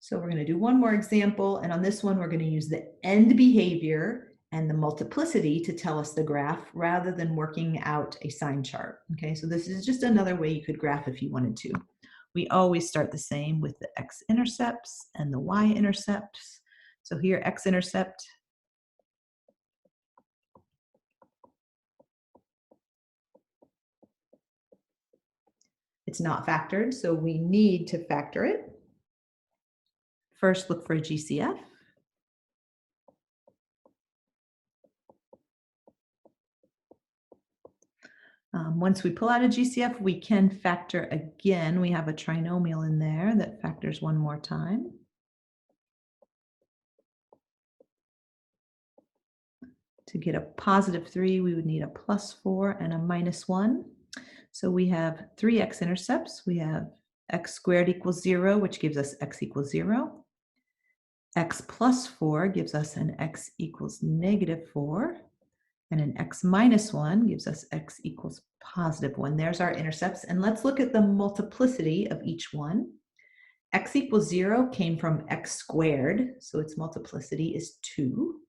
So we're going to do one more example, and on this one we're going to use the end behavior and the multiplicity to tell us the graph rather than working out a sign chart. Okay, so this is just another way you could graph if you wanted to. We always start the same with the x-intercepts and the y-intercepts. So here x-intercept it's not factored, so we need to factor it. First, look for a GCF. Once we pull out a GCF, we can factor again. We have a trinomial in there that factors one more time. To get a positive 3, we would need a plus 4 and a minus 1. So we have 3 x-intercepts. We have x squared equals 0, which gives us x equals 0. X plus 4 gives us an x equals negative 4. And an x minus 1 gives us x equals positive 1. There's our intercepts. And let's look at the multiplicity of each one. X equals 0 came from x squared, so its multiplicity is 2.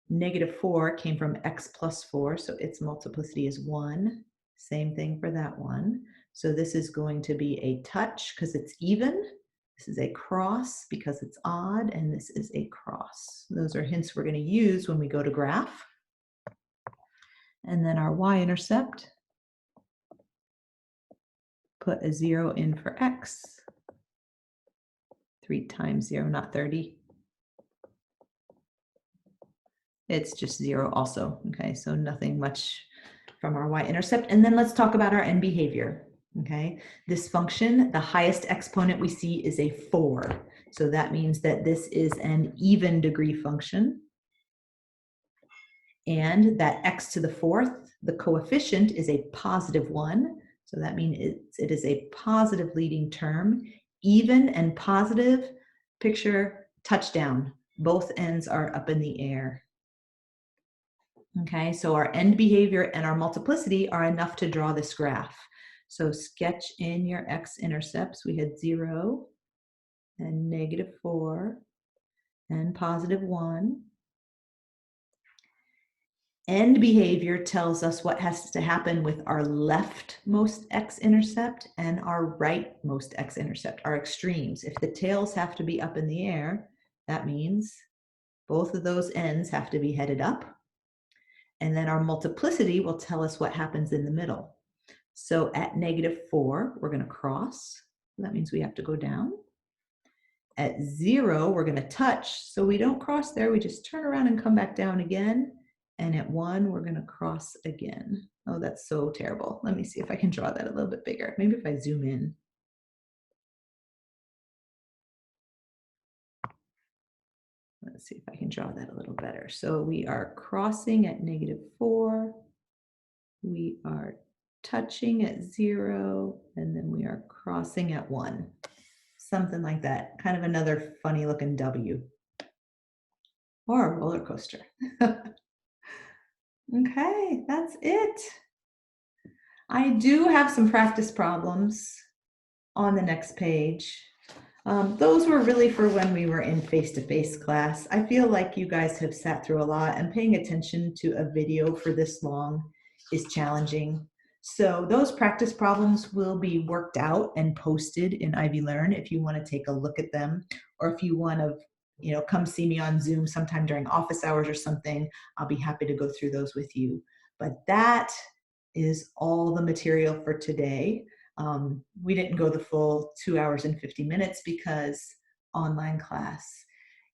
Negative 4 came from x plus 4, so its multiplicity is 1. Same thing for that one. So this is going to be a touch because it's even. This is a cross because it's odd, and this is a cross. Those are hints we're going to use when we go to graph. And then our y-intercept, put a 0 in for x. 3 times 0, not 30. It's just 0 also. Okay, so nothing much from our y-intercept. And then let's talk about our end behavior. Okay, this function, the highest exponent we see is a 4. So that means that this is an even degree function. And that x to the 4th, the coefficient is a positive 1. So that means it is a positive leading term. Even and positive, picture touchdown. Both ends are up in the air. Okay, so our end behavior and our multiplicity are enough to draw this graph. So sketch in your x-intercepts. We had 0 and -4 and +1. End behavior tells us what has to happen with our leftmost x-intercept and our rightmost x-intercept, our extremes. If the tails have to be up in the air, that means both of those ends have to be headed up. And then our multiplicity will tell us what happens in the middle. So at -4, we're going to cross. That means we have to go down. At 0, we're going to touch. So we don't cross there. We just turn around and come back down again. And at 1, we're going to cross again. Oh, that's so terrible. Let me see if I can draw that a little bit bigger. Maybe if I zoom in. Let's see if I can draw that a little better. So we are crossing at -4. We are touching at 0, and then we are crossing at 1. Something like that. Kind of another funny looking W. Or a roller coaster. Okay, that's it. I do have some practice problems on the next page. Those were really for when we were in face-to-face class. I feel like you guys have sat through a lot, and paying attention to a video for this long is challenging. So those practice problems will be worked out and posted in Ivy Learn if you want to take a look at them, or if you want to, come see me on Zoom sometime during office hours or something. I'll be happy to go through those with you. But that is all the material for today. We didn't go the full 2 hours and 50 minutes because online class.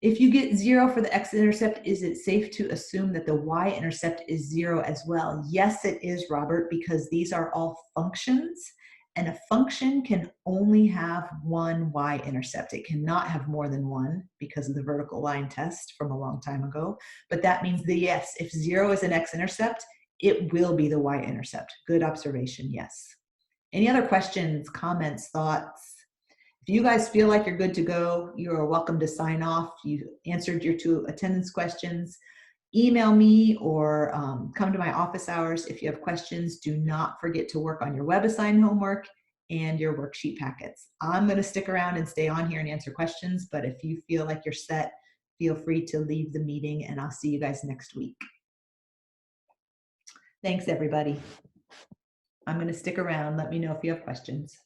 If you get 0 for the x-intercept, is it safe to assume that the y-intercept is 0 as well? Yes, it is, Robert, because these are all functions, and a function can only have one y-intercept. It cannot have more than one because of the vertical line test from a long time ago. But that means that yes, if 0 is an x-intercept, it will be the y-intercept. Good observation, yes. Any other questions, comments, thoughts? If you guys feel like you're good to go, you are welcome to sign off. You answered your 2 attendance questions. Email me or come to my office hours if you have questions. Do not forget to work on your WebAssign homework and your worksheet packets. I'm going to stick around and stay on here and answer questions, but if you feel like you're set, feel free to leave the meeting, and I'll see you guys next week. Thanks, everybody. I'm going to stick around. Let me know if you have questions.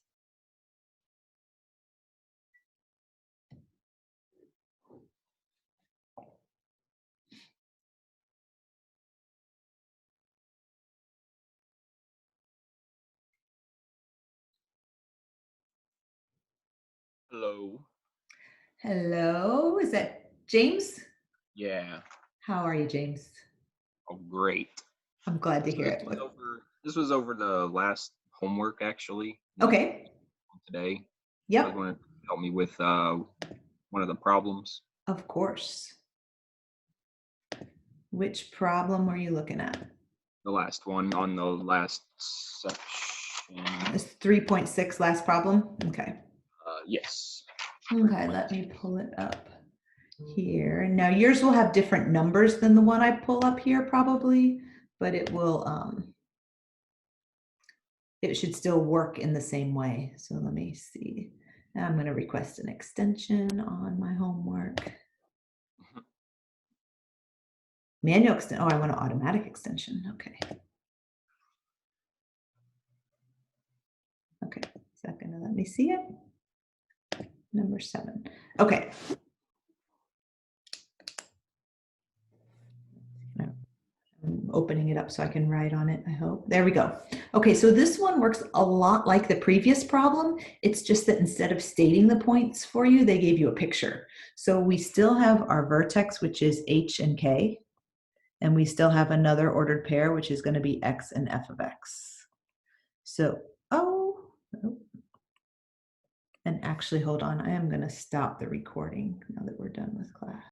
Hello. Hello, is that James? Yeah. How are you, James? Oh, great. I'm glad to So hear it. this was over the last homework, actually. Okay. Today. I was Yep, going to help me with one of the problems. of course. Which problem were you looking at? The last one on the last section. It's 3.6 last problem? Okay. Yes. Okay, let me pull it up here. Now yours will have different numbers than the one I pull up here probably, but it will, it should still work in the same way. So let me see. Now I'm going to request an extension on my homework. Manual extension. Oh, I want an automatic extension. Okay. Okay, second, let me see it. number 7. Okay. I'm opening it up so I can write on it, I hope. There we go. Okay, so this one works a lot like the previous problem. It's just that instead of stating the points for you, they gave you a picture. So we still have our vertex, which is h and k, and we still have another ordered pair, which is going to be x and f of x. So, and actually, hold on, I am going to stop the recording now that we're done with class.